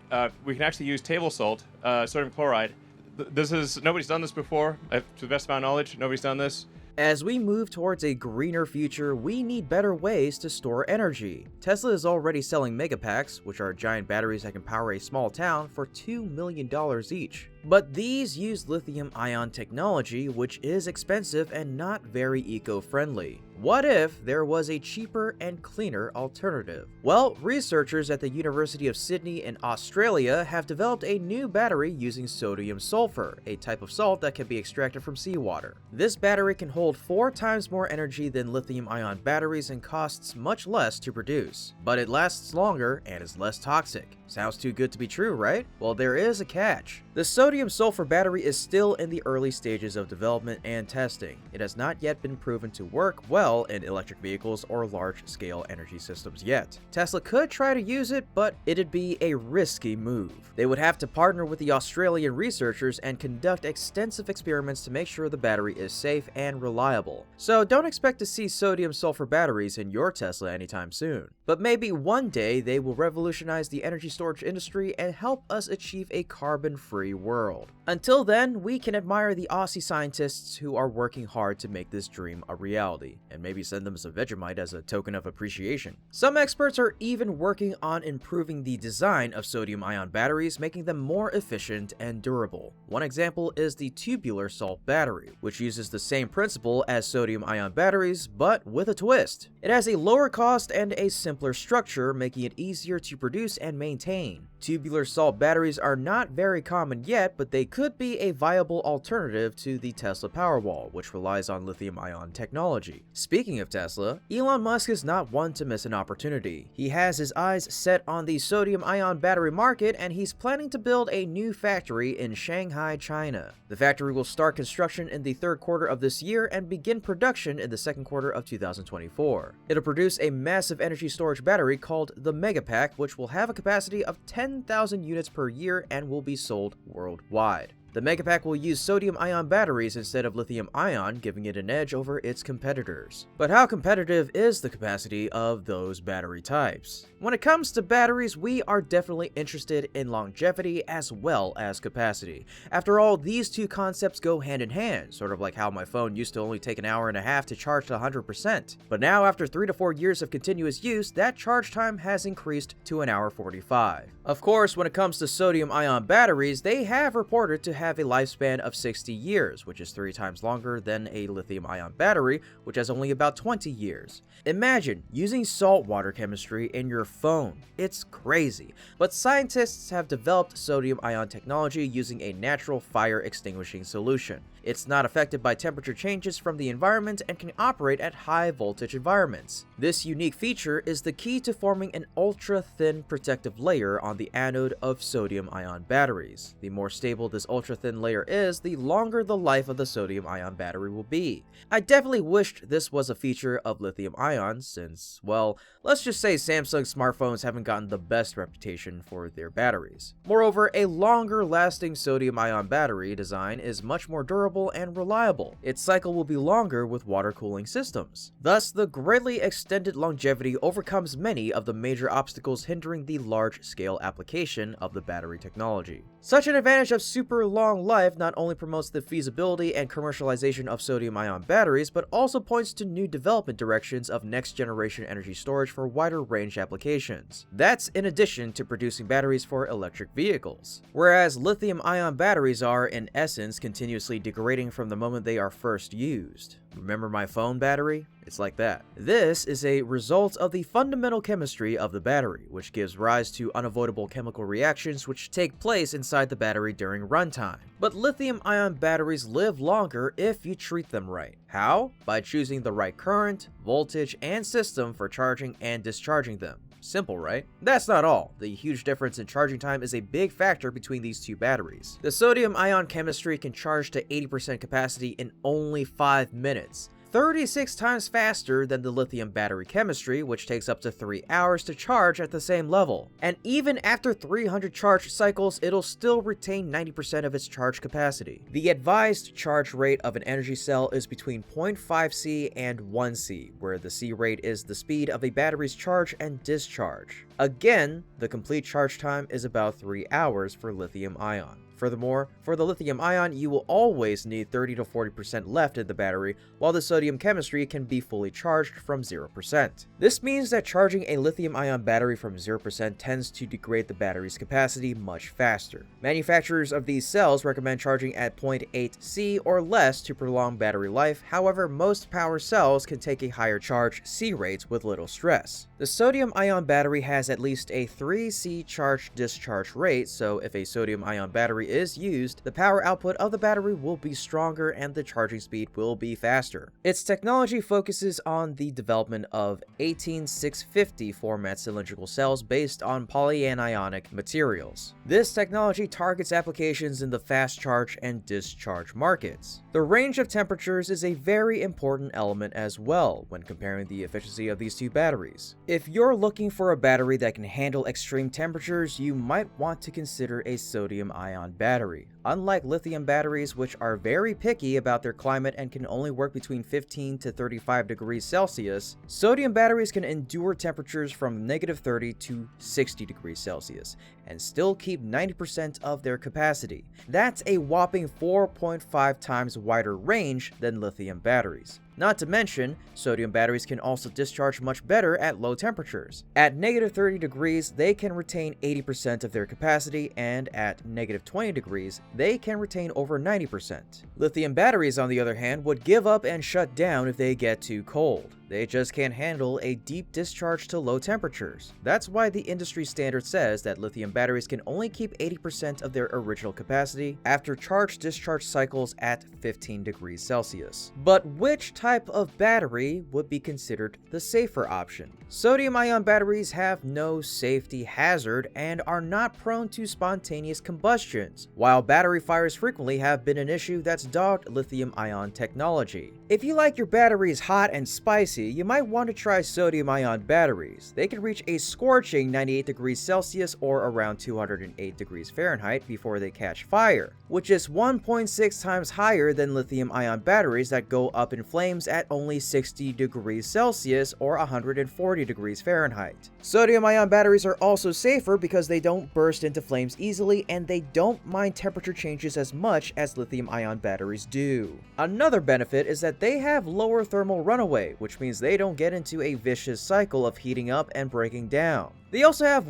we can actually use table salt, sodium chloride. Nobody's done this before. To the best of my knowledge, nobody's done this. As we move towards a greener future, we need better ways to store energy. Tesla is already selling megapacks, which are giant batteries that can power a small town, for $2 million each. But these use lithium-ion technology, which is expensive and not very eco-friendly. What if there was a cheaper and cleaner alternative? Well, researchers at the University of Sydney in Australia have developed a new battery using sodium sulfur, a type of salt that can be extracted from seawater. This battery can hold 4 times more energy than lithium-ion batteries and costs much less to produce. But it lasts longer and is less toxic. Sounds too good to be true, right? Well, there is a catch. The sodium sulfur battery is still in the early stages of development and testing. It has not yet been proven to work well well in electric vehicles or large-scale energy systems yet. Tesla could try to use it, but it'd be a risky move. They would have to partner with the Australian researchers and conduct extensive experiments to make sure the battery is safe and reliable. So don't expect to see sodium-sulfur batteries in your Tesla anytime soon. But maybe one day they will revolutionize the energy storage industry and help us achieve a carbon-free world. Until then, we can admire the Aussie scientists who are working hard to make this dream a reality, and maybe send them some Vegemite as a token of appreciation. Some experts are even working on improving the design of sodium-ion batteries, making them more efficient and durable. One example is the tubular salt battery, which uses the same principle as sodium-ion batteries, but with a twist. It has a lower cost and a simpler structure, making it easier to produce and maintain. Tubular salt batteries are not very common yet, but they could be a viable alternative to the Tesla Powerwall, which relies on lithium-ion technology. Speaking of Tesla, Elon Musk is not one to miss an opportunity. He has his eyes set on the sodium-ion battery market, and he's planning to build a new factory in Shanghai, China. The factory will start construction in the third quarter of this year and begin production in the second quarter of 2024. It'll produce a massive energy storage battery called the Megapack, which will have a capacity of 10,000 units per year and will be sold worldwide. The Megapack will use sodium-ion batteries instead of lithium-ion, giving it an edge over its competitors. But how competitive is the capacity of those battery types? When it comes to batteries, we are definitely interested in longevity as well as capacity. After all, these two concepts go hand in hand, sort of like how my phone used to only take an hour and a half to charge to 100%. But now, after 3 to 4 years of continuous use, that charge time has increased to an hour 45. Of course, when it comes to sodium-ion batteries, they have reported to have a lifespan of 60 years, which is 3 times longer than a lithium-ion battery, which has only about 20 years. Imagine using saltwater chemistry in your phone. It's crazy. But scientists have developed sodium-ion technology using a natural fire extinguishing solution. It's not affected by temperature changes from the environment and can operate at high voltage environments. This unique feature is the key to forming an ultra-thin protective layer on the anode of sodium-ion batteries. The more stable this ultra-thin layer is, the longer the life of the sodium-ion battery will be. I definitely wished this was a feature of lithium-ion since, well, let's just say Samsung smartphones haven't gotten the best reputation for their batteries. Moreover, a longer-lasting sodium-ion battery design is much more durable and reliable. Its cycle will be longer with water cooling systems. Thus, the greatly extended longevity overcomes many of the major obstacles hindering the large-scale application of the battery technology. Such an advantage of super long life not only promotes the feasibility and commercialization of sodium-ion batteries, but also points to new development directions of next-generation energy storage for wider range applications. That's in addition to producing batteries for electric vehicles. Whereas lithium-ion batteries are, in essence, continuously degrading from the moment they are first used. Remember my phone battery? It's like that. This is a result of the fundamental chemistry of the battery, which gives rise to unavoidable chemical reactions which take place inside the battery during runtime. But lithium-ion batteries live longer if you treat them right. How? By choosing the right current, voltage, and system for charging and discharging them. Simple, right? That's not all. The huge difference in charging time is a big factor between these two batteries. The sodium-ion chemistry can charge to 80% capacity in only 5 minutes. 36 times faster than the lithium battery chemistry, which takes up to 3 hours to charge at the same level. And even after 300 charge cycles, it'll still retain 90% of its charge capacity. The advised charge rate of an energy cell is between 0.5 C and 1 C, where the C rate is the speed of a battery's charge and discharge. Again, the complete charge time is about 3 hours for lithium-ion. Furthermore, for the lithium-ion, you will always need 30 to 40% left in the battery, while the sodium chemistry can be fully charged from 0%. This means that charging a lithium-ion battery from 0% tends to degrade the battery's capacity much faster. Manufacturers of these cells recommend charging at 0.8 C or less to prolong battery life. However, most power cells can take a higher charge C rates with little stress. The sodium-ion battery has at least a 3C charge-discharge rate, so if a sodium-ion battery is used, the power output of the battery will be stronger and the charging speed will be faster. Its technology focuses on the development of 18650 format cylindrical cells based on polyanionic materials. This technology targets applications in the fast charge and discharge markets. The range of temperatures is a very important element as well when comparing the efficiency of these two batteries. If you're looking for a battery that can handle extreme temperatures, you might want to consider a sodium-ion battery. Unlike lithium batteries, which are very picky about their climate and can only work between 15 to 35 degrees Celsius, sodium batteries can endure temperatures from -30 to 60 degrees Celsius and still keep 90% of their capacity. That's a whopping 4.5 times wider range than lithium batteries. Not to mention, sodium batteries can also discharge much better at low temperatures. At -30 degrees, they can retain 80% of their capacity, and at -20 degrees, they can retain over 90%. Lithium batteries, on the other hand, would give up and shut down if they get too cold. They just can't handle a deep discharge to low temperatures. That's why the industry standard says that lithium batteries can only keep 80% of their original capacity after charge-discharge cycles at 15 degrees Celsius. But which type of battery would be considered the safer option? Sodium-ion batteries have no safety hazard and are not prone to spontaneous combustions, while battery fires frequently have been an issue that's dogged lithium-ion technology. If you like your batteries hot and spicy, you might want to try sodium-ion batteries. They can reach a scorching 98 degrees Celsius or around 208 degrees Fahrenheit before they catch fire, which is 1.6 times higher than lithium-ion batteries that go up in flames at only 60 degrees Celsius or 140 degrees Fahrenheit. Sodium-ion batteries are also safer because they don't burst into flames easily and they don't mind temperature changes as much as lithium-ion batteries do. Another benefit is that they have lower thermal runaway, which means they don't get into a vicious cycle of heating up and breaking down. They also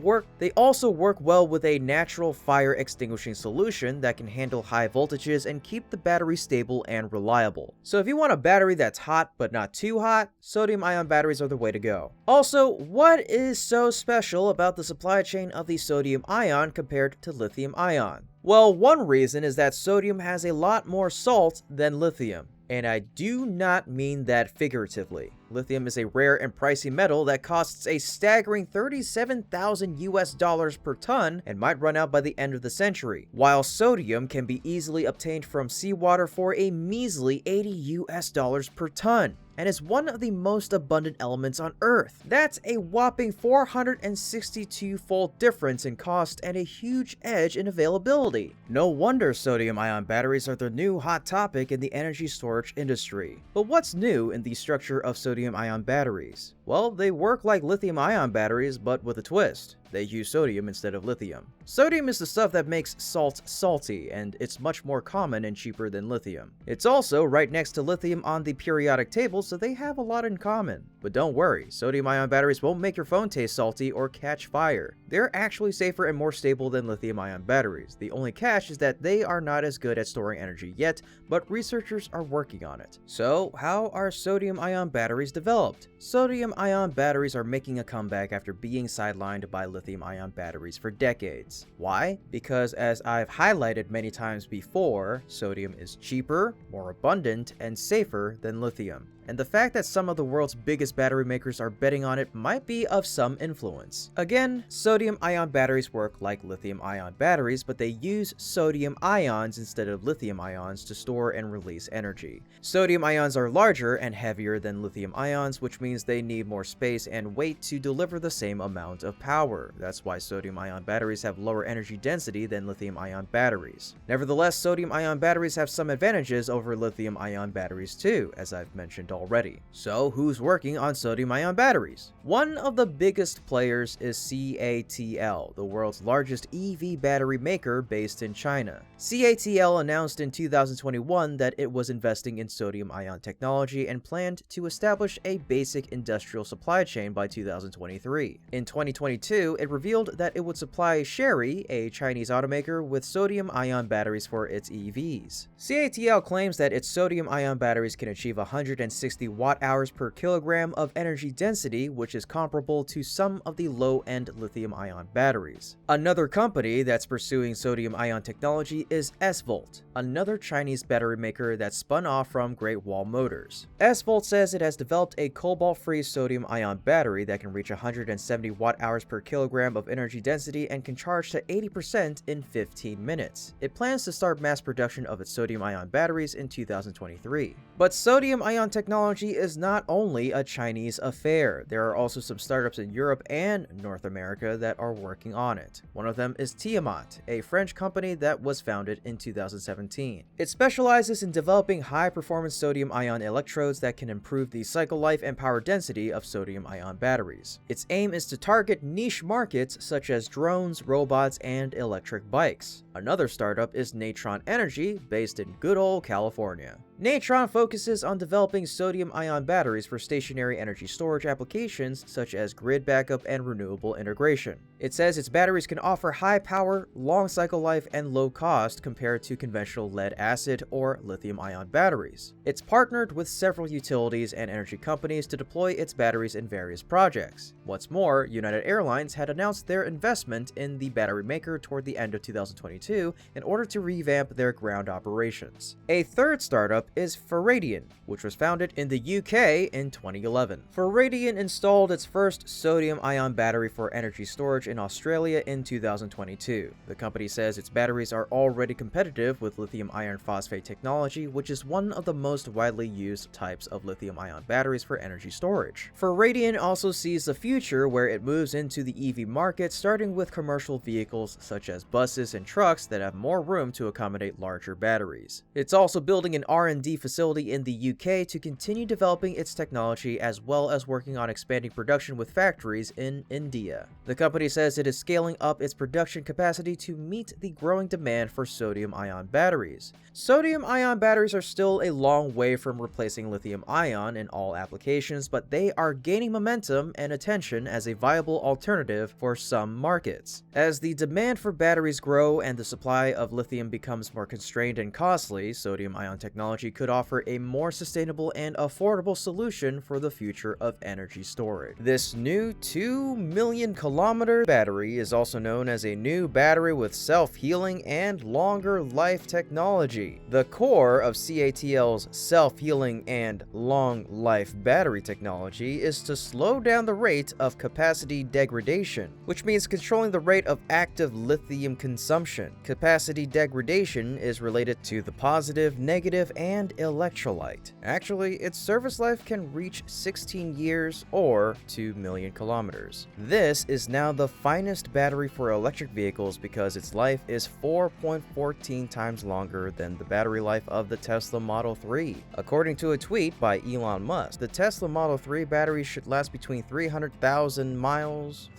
work well with a natural fire extinguishing solution that can handle high voltages and keep the battery stable and reliable. So if you want a battery that's hot but not too hot, sodium-ion batteries are the way to go. Also, what is so special about the supply chain of the sodium-ion compared to lithium-ion? Well, one reason is that sodium has a lot more salt than lithium. And I do not mean that figuratively. Lithium is a rare and pricey metal that costs a staggering $37,000 per ton and might run out by the end of the century, while sodium can be easily obtained from seawater for a measly $80 per ton, and is one of the most abundant elements on Earth. That's a whopping 462-fold difference in cost and a huge edge in availability. No wonder sodium-ion batteries are the new hot topic in the energy storage industry. But what's new in the structure of sodium-ion batteries? Well, they work like lithium-ion batteries, but with a twist. They use sodium instead of lithium. Sodium is the stuff that makes salt salty, and it's much more common and cheaper than lithium. It's also right next to lithium on the periodic table, so they have a lot in common. But don't worry, sodium-ion batteries won't make your phone taste salty or catch fire. They're actually safer and more stable than lithium-ion batteries. The only catch is that they are not as good at storing energy yet, but researchers are working on it. So, how are sodium-ion batteries developed? Sodium-ion batteries are making a comeback after being sidelined by lithium-ion batteries for decades. Why? Because as I've highlighted many times before, sodium is cheaper, more abundant, and safer than lithium. And the fact that some of the world's biggest battery makers are betting on it might be of some influence. Again, sodium-ion batteries work like lithium-ion batteries, but they use sodium ions instead of lithium ions to store and release energy. Sodium ions are larger and heavier than lithium ions, which means they need more space and weight to deliver the same amount of power. That's why sodium-ion batteries have lower energy density than lithium-ion batteries. Nevertheless, sodium-ion batteries have some advantages over lithium-ion batteries too, as I've mentioned already. So who's working on sodium-ion batteries? One of the biggest players is CATL, the world's largest EV battery maker based in China. CATL announced in 2021 that it was investing in sodium-ion technology and planned to establish a basic industrial supply chain by 2023. In 2022, it revealed that it would supply Chery, a Chinese automaker, with sodium-ion batteries for its EVs. CATL claims that its sodium-ion batteries can achieve 160 160 watt-hours per kilogram of energy density, which is comparable to some of the low-end lithium-ion batteries. Another company that's pursuing sodium-ion technology is S-Volt, another Chinese battery maker that spun off from Great Wall Motors. S-Volt says it has developed a cobalt-free sodium-ion battery that can reach 170 watt-hours per kilogram of energy density and can charge to 80% in 15 minutes. It plans to start mass production of its sodium-ion batteries in 2023. But sodium-ion technology is not only a Chinese affair. There are also some startups in Europe and North America that are working on it. One of them is Tiamat, a French company that was founded in 2017. It specializes in developing high-performance sodium-ion electrodes that can improve the cycle life and power density of sodium-ion batteries. Its aim is to target niche markets such as drones, robots, and electric bikes. Another startup is Natron Energy, based in good old California. Natron focuses on developing sodium-ion batteries for stationary energy storage applications such as grid backup and renewable integration. It says its batteries can offer high power, long cycle life, and low cost compared to conventional lead-acid or lithium-ion batteries. It's partnered with several utilities and energy companies to deploy its batteries in various projects. What's more, United Airlines had announced their investment in the battery maker toward the end of 2022 in order to revamp their ground operations. A third startup is Faradion, which was founded in the UK in 2011. Faradion installed its first sodium-ion battery for energy storage in Australia in 2022. The company says its batteries are already competitive with lithium iron phosphate technology, which is one of the most widely used types of lithium-ion batteries for energy storage. Faradion also sees the future where it moves into the EV market, starting with commercial vehicles such as buses and trucks that have more room to accommodate larger batteries. It's also building an R&D facility in the UK to continue developing its technology, as well as working on expanding production with factories in India. The company says it is scaling up its production capacity to meet the growing demand for sodium-ion batteries. Sodium-ion batteries are still a long way from replacing lithium-ion in all applications, but they are gaining momentum and attention as a viable alternative for some markets. As the demand for batteries grow and the supply of lithium becomes more constrained and costly, sodium-ion technology could offer a more sustainable and affordable solution for the future of energy storage. This new 2 million kilometer battery is also known as a new battery with self-healing and longer life technology. The core of CATL's self-healing and long life battery technology is to slow down the rate of capacity degradation, which means controlling the rate of active lithium consumption. Capacity degradation is related to the positive, negative, and electrolyte. Actually, its service life can reach 16 years or 2 million kilometers. This is now the finest battery for electric vehicles because its life is 4.14 times longer than the battery life of the Tesla Model 3. According to a tweet by Elon Musk, the Tesla Model 3 battery should last between 300,000 miles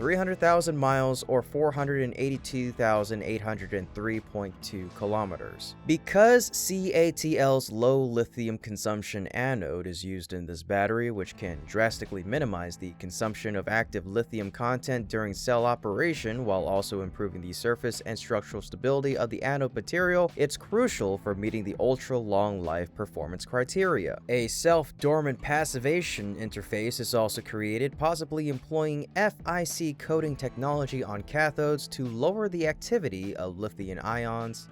or 482,803.2 kilometers. Because CATL's low lithium consumption anode is used in this battery, which can drastically minimize the consumption of active lithium content during cell operation while also improving the surface and structural stability of the anode material, it's crucial for meeting the ultra-long life performance criteria. A self-dormant passivation interface is also created, possibly employing FIC coating technology on cathodes to lower the activity of lithium ions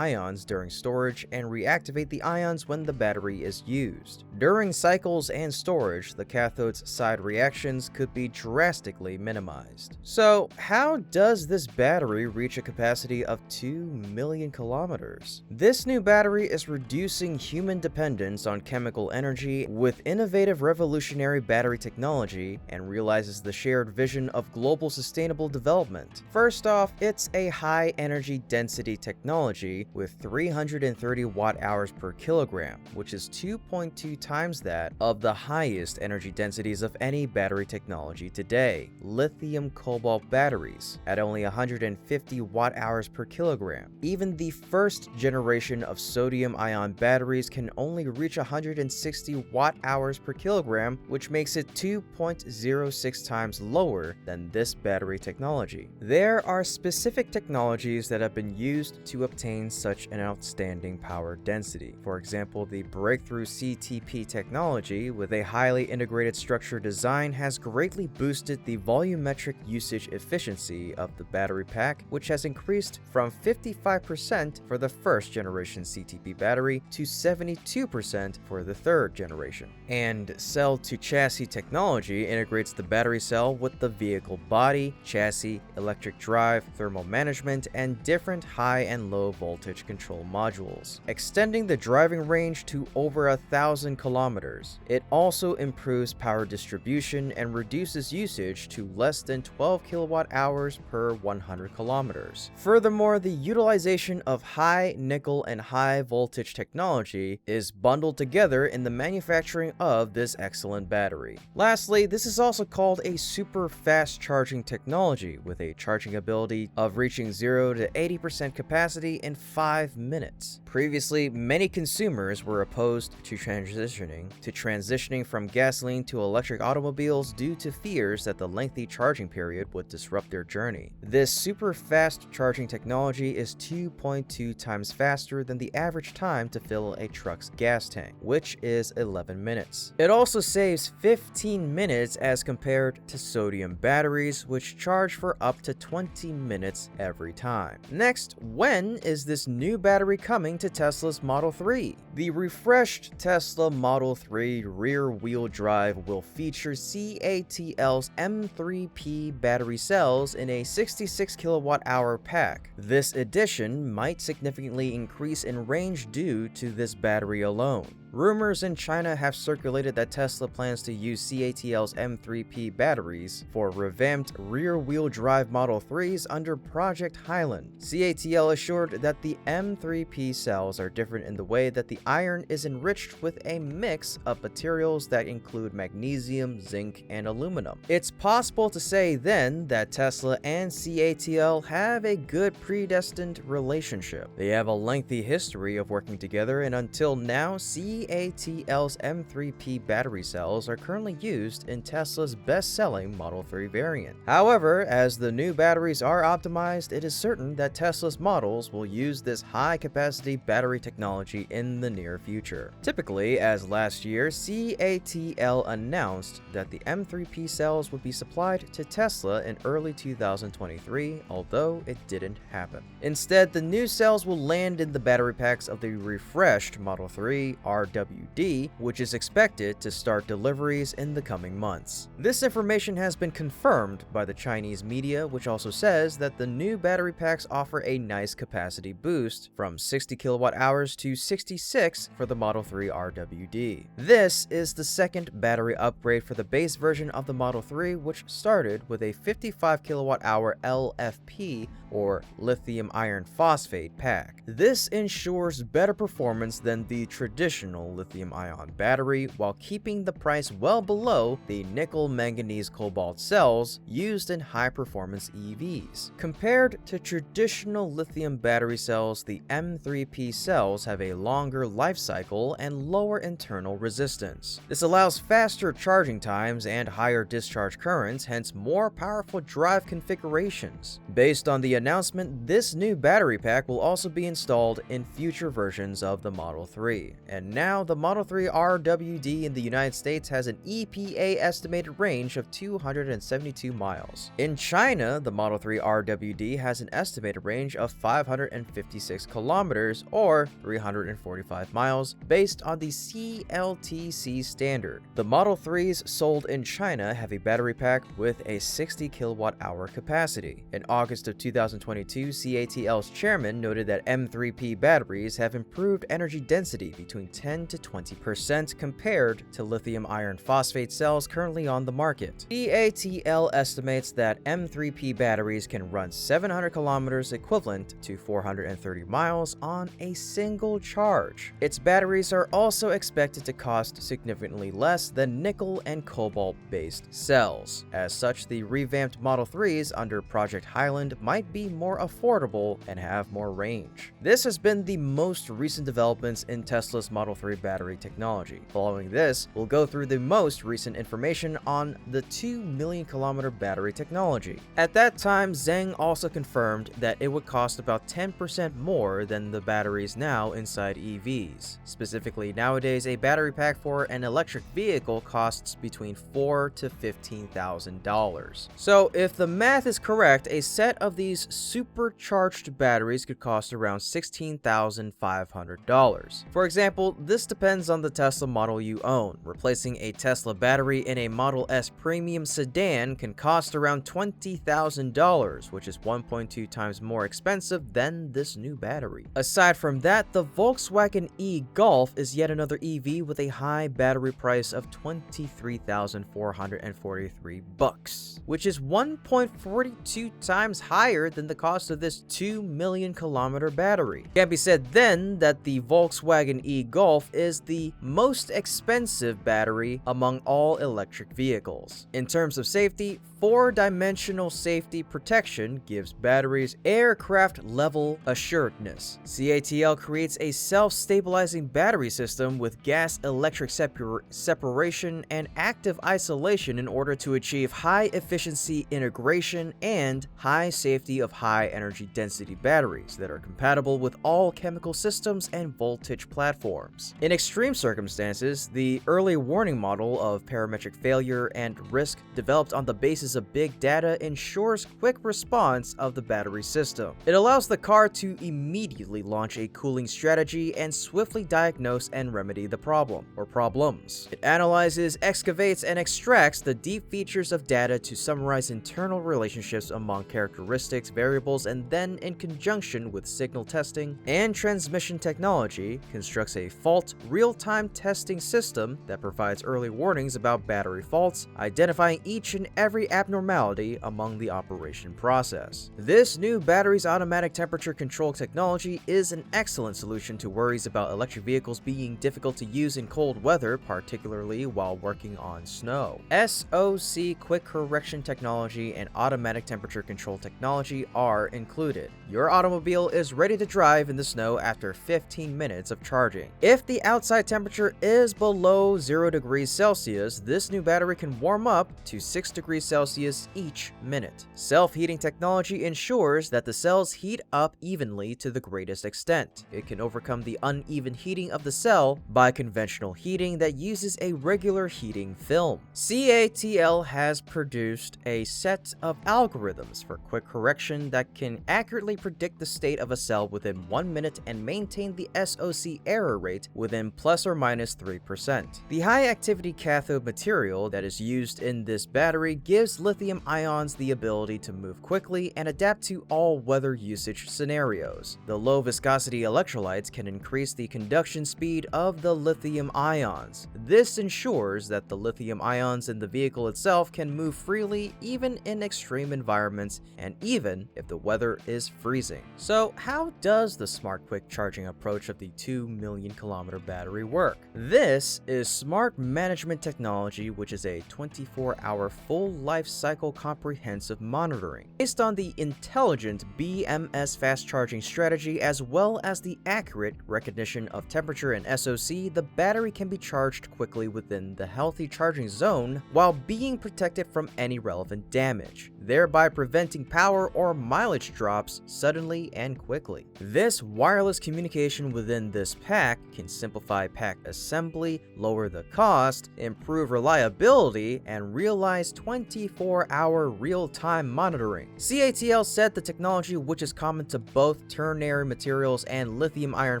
during storage and reactivate the ions when the battery is used. During cycles and storage, the cathode's side reactions could be drastically minimized. So, how does this battery reach a capacity of 2 million kilometers? This new battery is reducing human dependence on chemical energy with innovative revolutionary battery technology and realizes the shared vision of global sustainable development. First off, it's a high energy density technology with 330 watt-hours per kilogram, which is 2.2 times that of the highest energy densities of any battery technology today, lithium cobalt batteries, at only 150 watt-hours per kilogram. Even the first generation of sodium-ion batteries can only reach 160 watt-hours per kilogram, which makes it 2.06 times lower than this battery technology. There are specific technologies that have been used to obtain such an outstanding expanding power density. For example, the breakthrough CTP technology with a highly integrated structure design has greatly boosted the volumetric usage efficiency of the battery pack, which has increased from 55% for the first generation CTP battery to 72% for the third generation. And cell-to-chassis technology integrates the battery cell with the vehicle body, chassis, electric drive, thermal management, and different high and low voltage control modules, extending the driving range to over 1,000 kilometers. It also improves power distribution and reduces usage to less than 12 kilowatt hours per 100 kilometers. Furthermore, the utilization of high nickel and high voltage technology is bundled together in the manufacturing of this excellent battery. Lastly, this is also called a super fast charging technology with a charging ability of reaching 0 to 80% capacity in 5 minutes. Previously, many consumers were opposed to transitioning from gasoline to electric automobiles due to fears that the lengthy charging period would disrupt their journey. This super fast charging technology is 2.2 times faster than the average time to fill a truck's gas tank, which is 11 minutes. It also saves 15 minutes as compared to sodium batteries, which charge for up to 20 minutes every time. Next, when is this new battery coming to Tesla's Model 3? The refreshed Tesla Model 3 rear-wheel drive will feature CATL's M3P battery cells in a 66 kilowatt-hour pack. This addition might significantly increase in range due to this battery alone. Rumors in China have circulated that Tesla plans to use CATL's M3P batteries for revamped rear-wheel drive Model 3s under Project Highland. CATL assured that the M3P cells are different in the way that the iron is enriched with a mix of materials that include magnesium, zinc, and aluminum. It's possible to say then that Tesla and CATL have a good predestined relationship. They have a lengthy history of working together, and until now, CATL's M3P battery cells are currently used in Tesla's best-selling Model 3 variant. However, as the new batteries are optimized, it is certain that Tesla's models will use this high-capacity battery technology in the near future. Typically, as last year, CATL announced that the M3P cells would be supplied to Tesla in early 2023, although it didn't happen. Instead, the new cells will land in the battery packs of the refreshed Model 3 RWD, which is expected to start deliveries in the coming months. This information has been confirmed by the Chinese media, which also says that the new battery packs offer a nice capacity boost from 60 kilowatt hours to 66 for the Model 3 RWD. This is the second battery upgrade for the base version of the Model 3, which started with a 55 kilowatt hour LFP or lithium iron phosphate pack. This ensures better performance than the traditional lithium-ion battery while keeping the price well below the nickel manganese cobalt cells used in high-performance EVs. Compared to traditional lithium battery cells, the M3P cells have a longer life cycle and lower internal resistance. This allows faster charging times and higher discharge currents, hence more powerful drive configurations. Based on the announcement, this new battery pack will also be installed in future versions of the Model 3. And now the Model 3 RWD in the United States has an EPA estimated range of 272 miles. In China, the Model 3 RWD has an estimated range of 556 kilometers or 345 miles based on the CLTC standard. The Model 3s sold in China have a battery pack with a 60 kilowatt hour capacity. In August of 2022, CATL's chairman noted that M3P batteries have improved energy density between 10 to 20% compared to lithium iron phosphate cells currently on the market. CATL estimates that M3P batteries can run 700 kilometers equivalent to 430 miles on a single charge. range. Its batteries are also expected to cost significantly less than nickel and cobalt-based cells. As such, the revamped Model 3s under Project Highland might be more affordable and have more range. This has been the most recent developments in Tesla's Model 3 battery technology. Following this, we'll go through the most recent information on the 2 million kilometer battery technology. At that time, Zhang also confirmed that it would cost about 10% more than the batteries now inside EVs. Specifically, nowadays a battery pack for an electric vehicle costs between $4,000 to $15,000. So if the math is correct, a set of these supercharged batteries could cost around $16,500. For example, this depends on the Tesla model you own. Replacing a Tesla battery in a Model S premium sedan can cost around $20,000, which is 1.2 times more expensive than this new battery. Aside from that, the Volkswagen e-Golf is yet another EV with a high battery price of $23,443, which is 1.42 times higher than the cost of this 2 million kilometer battery. It can be said then that the Volkswagen e-Golf is the most expensive battery among all electric vehicles. In terms of safety, 4-dimensional safety protection gives batteries aircraft-level assuredness. CATL creates a self-stabilizing battery system with gas-electric separation and active isolation in order to achieve high-efficiency integration and high safety of high-energy density batteries that are compatible with all chemical systems and voltage platforms. In extreme circumstances, the early warning model of parametric failure and risk developed on the basis of big data ensures quick response of the battery system. It allows the car to immediately launch a cooling strategy and swiftly diagnose and remedy the problem or problems. It analyzes, excavates, and extracts the deep features of data to summarize internal relationships among characteristics, variables, and then, in conjunction with signal testing and transmission technology, constructs a fault real-time testing system that provides early warnings about battery faults, identifying each and every abnormality among the operation process. This new battery's automatic temperature control technology is an excellent solution to worries about electric vehicles being difficult to use in cold weather, particularly while working on snow. SOC quick correction technology and automatic temperature control technology are included. Your automobile is ready to drive in the snow after 15 minutes of charging. If the outside temperature is below 0 degrees Celsius, this new battery can warm up to 6 degrees Celsius each minute. Self-heating technology ensures that the cells heat up evenly to the greatest extent. It can overcome the uneven heating of the cell by conventional heating that uses a regular heating film. CATL has produced a set of algorithms for quick correction that can accurately predict the state of a cell within 1 minute and maintain the SOC error rate within plus or minus 3%. The high-activity cathode material that is used in this battery gives lithium ions the ability to move quickly and adapt to all weather usage scenarios. The low viscosity electrolytes can increase the conduction speed of the lithium ions. This ensures that the lithium ions in the vehicle itself can move freely even in extreme environments and even if the weather is freezing. So how does the smart quick charging approach of the 2 million kilometer battery work? This is smart management technology, which is a 24-hour full life cycle comprehensive monitoring. Based on the intelligent BMS fast charging strategy as well as the accurate recognition of temperature and SOC, the battery can be charged quickly within the healthy charging zone while being protected from any relevant damage, thereby preventing power or mileage drops suddenly and quickly. This wireless communication within this pack can simplify pack assembly, lower the cost, improve reliability, and realize 24-hour real-time monitoring. CATL said the technology, which is common to both ternary materials and lithium iron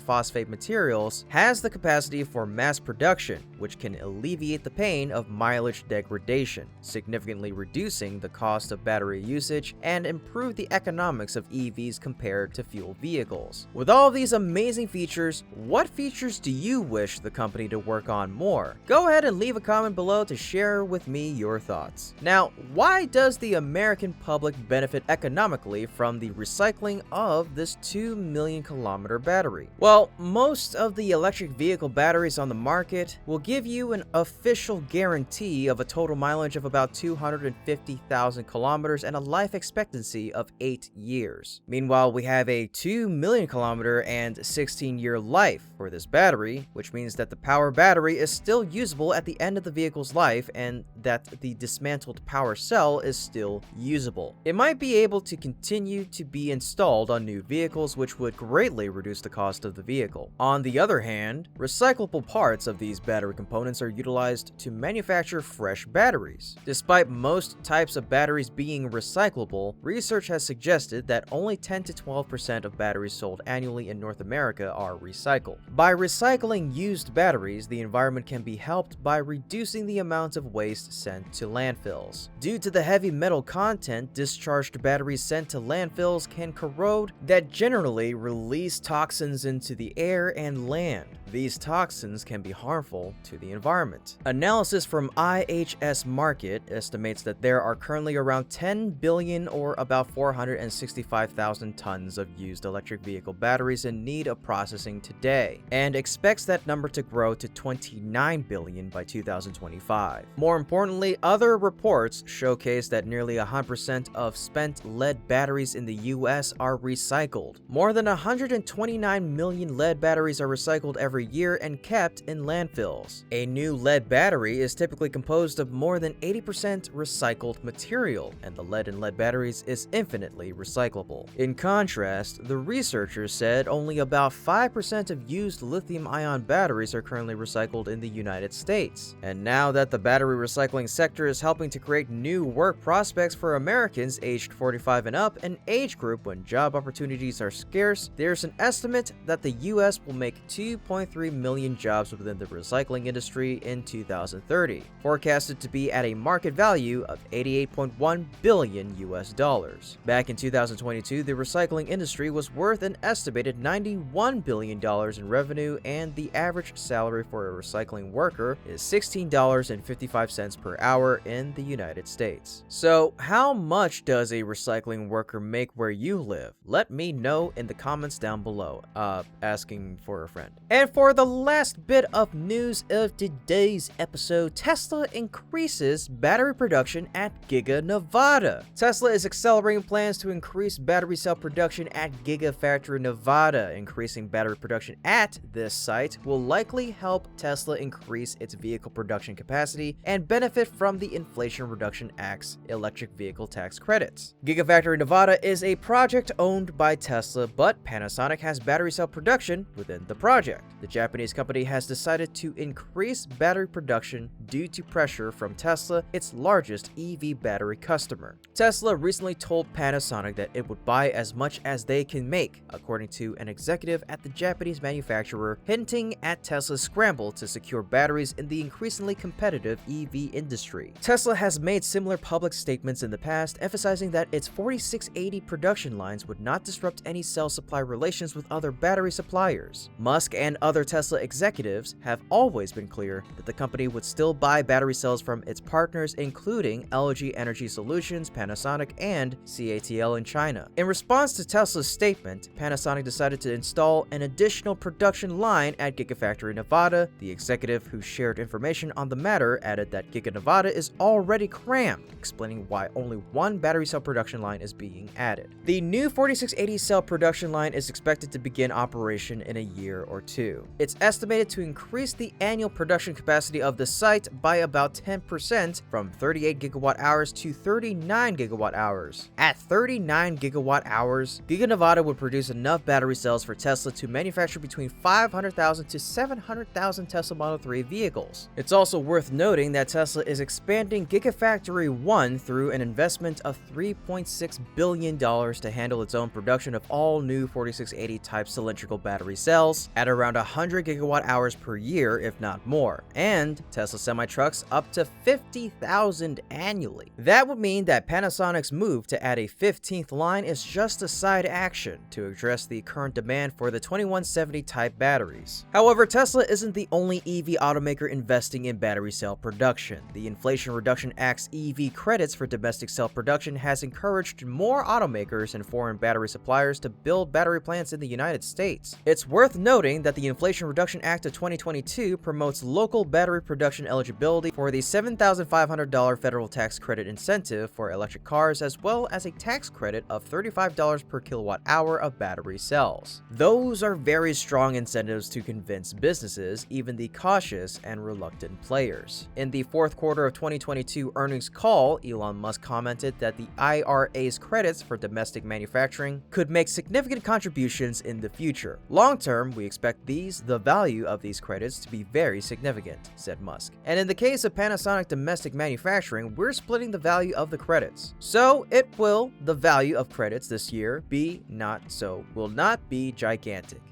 phosphate materials, has the capacity for mass production, which can alleviate the pain of mileage degradation, significantly reducing the cost of battery usage and improve the economics of EVs compared to fuel vehicles. With all of these amazing features, what features do you wish the company to work on more? Go ahead and leave a comment below to share with me your thoughts. Now, why does the American public benefit economically from the recycling of this 2 million kilometer battery? Well, most of the electric vehicle batteries on the market will give you an official guarantee of a total mileage of about 250,000 kilometers and a life expectancy of 8 years. Meanwhile, we have a 2 million kilometer and 16-year life for this battery, which means that the power battery is still usable at the end of the vehicle's life and that the dismantled power cell is still usable. It might be able to continue to be installed on new vehicles, which would greatly reduce the cost of the vehicle. On the other hand, recyclable parts of these battery components are utilized to manufacture fresh batteries. Despite most types of batteries being recyclable, research has suggested that only 10 to 12% of batteries sold annually in North America are recycled. By recycling used batteries, the environment can be helped by reducing the amount of waste sent to landfills. Due to the heavy metal content, discharged batteries sent to landfills can corrode that generally release toxins into the air and land. These toxins can be harmful to the environment. Analysis from IHS Markit estimates that there are currently around 10 billion or about 465,000 tons of used electric vehicle batteries in need of processing today, and expects that number to grow to 29 billion by 2025. More importantly, other reports showcase that nearly 100% of spent lead batteries in the US are recycled. More than 129 million lead batteries are recycled every year and kept in landfills. A new lead battery is typically composed of more than 80% recycled material, and the lead in lead batteries is infinitely recyclable. In contrast, the researchers said only about 5% of used lithium-ion batteries are currently recycled in the United States. And now that the battery recycling sector is helping to create new work prospects for Americans aged 45 and up, an age group when job opportunities are scarce, there's an estimate that the US will make 2.3 million jobs within the recycling industry in 2030, forecasted to be at a market value of $88.1 billion US dollars. Back in 2022, the recycling industry was worth an estimated $91 billion in revenue, and the average salary for a recycling worker is $16.55 per hour in the United States. So, how much does a recycling worker make where you live? Let me know in the comments down below. Asking for a friend. And for the last bit of news of today's episode, Tesla increases battery production at Giga Nevada. Tesla is accelerating plans to increase battery cell production at Gigafactory Nevada. Increasing battery production at this site will likely help Tesla increase its vehicle production capacity and benefit from the Inflation Reduction Act's electric vehicle tax credits. Gigafactory Nevada is a project owned by Tesla, but Panasonic has battery cell production within the project. The Japanese company has decided to increase battery production due to pressure from Tesla, its largest EV battery customer. Tesla recently told Panasonic that it would buy as much as they can make, according to an executive at the Japanese manufacturer, hinting at Tesla's scramble to secure batteries in the increasingly competitive EV industry. Tesla has made similar public statements in the past, emphasizing that its 4680 production lines would not disrupt any cell supply relations with other battery suppliers. Musk and other Tesla executives have always been clear that the company would still buy battery cells from its partners, including LG Energy Solutions, Panasonic, and CATL in China. In response to Tesla's statement, Panasonic decided to install an additional production line at Gigafactory Nevada. The executive who shared information on the matter added that Giga Nevada is already crammed, explaining why only one battery cell production line is being added. The new 4680 cell production line is expected to begin operation in a year or two. It's estimated to increase the annual production capacity of the site by about 10%, from 38 gigawatt hours to 39 gigawatt hours. At 39 gigawatt hours, Giga Nevada would produce enough battery cells for Tesla to manufacture between 500,000 to 700,000 Tesla Model 3 vehicles. It's also worth noting that Tesla is expanding Gigafactory 1 through an investment of $3.6 billion to handle its own production of all new 4680 type cylindrical battery cells at around 100 gigawatt hours per year, if not more, and Tesla semi-trucks up to 50,000 annually. That would mean mean that Panasonic's move to add a 15th line is just a side action to address the current demand for the 2170 type batteries. However, Tesla isn't the only EV automaker investing in battery cell production. The Inflation Reduction Act's EV credits for domestic cell production has encouraged more automakers and foreign battery suppliers to build battery plants in the United States. It's worth noting that the Inflation Reduction Act of 2022 promotes local battery production eligibility for the $7,500 federal tax credit incentive for electric cars, as well as a tax credit of $35 per kilowatt hour of battery cells. Those are very strong incentives to convince businesses, even the cautious and reluctant players. In the fourth quarter of 2022 earnings call, Elon Musk commented that the IRA's credits for domestic manufacturing could make significant contributions in the future. Long term, we expect the value of these credits to be very significant, said Musk. And in the case of Panasonic domestic manufacturing, we're splitting the value of the credits. So the value of credits this year will not be gigantic.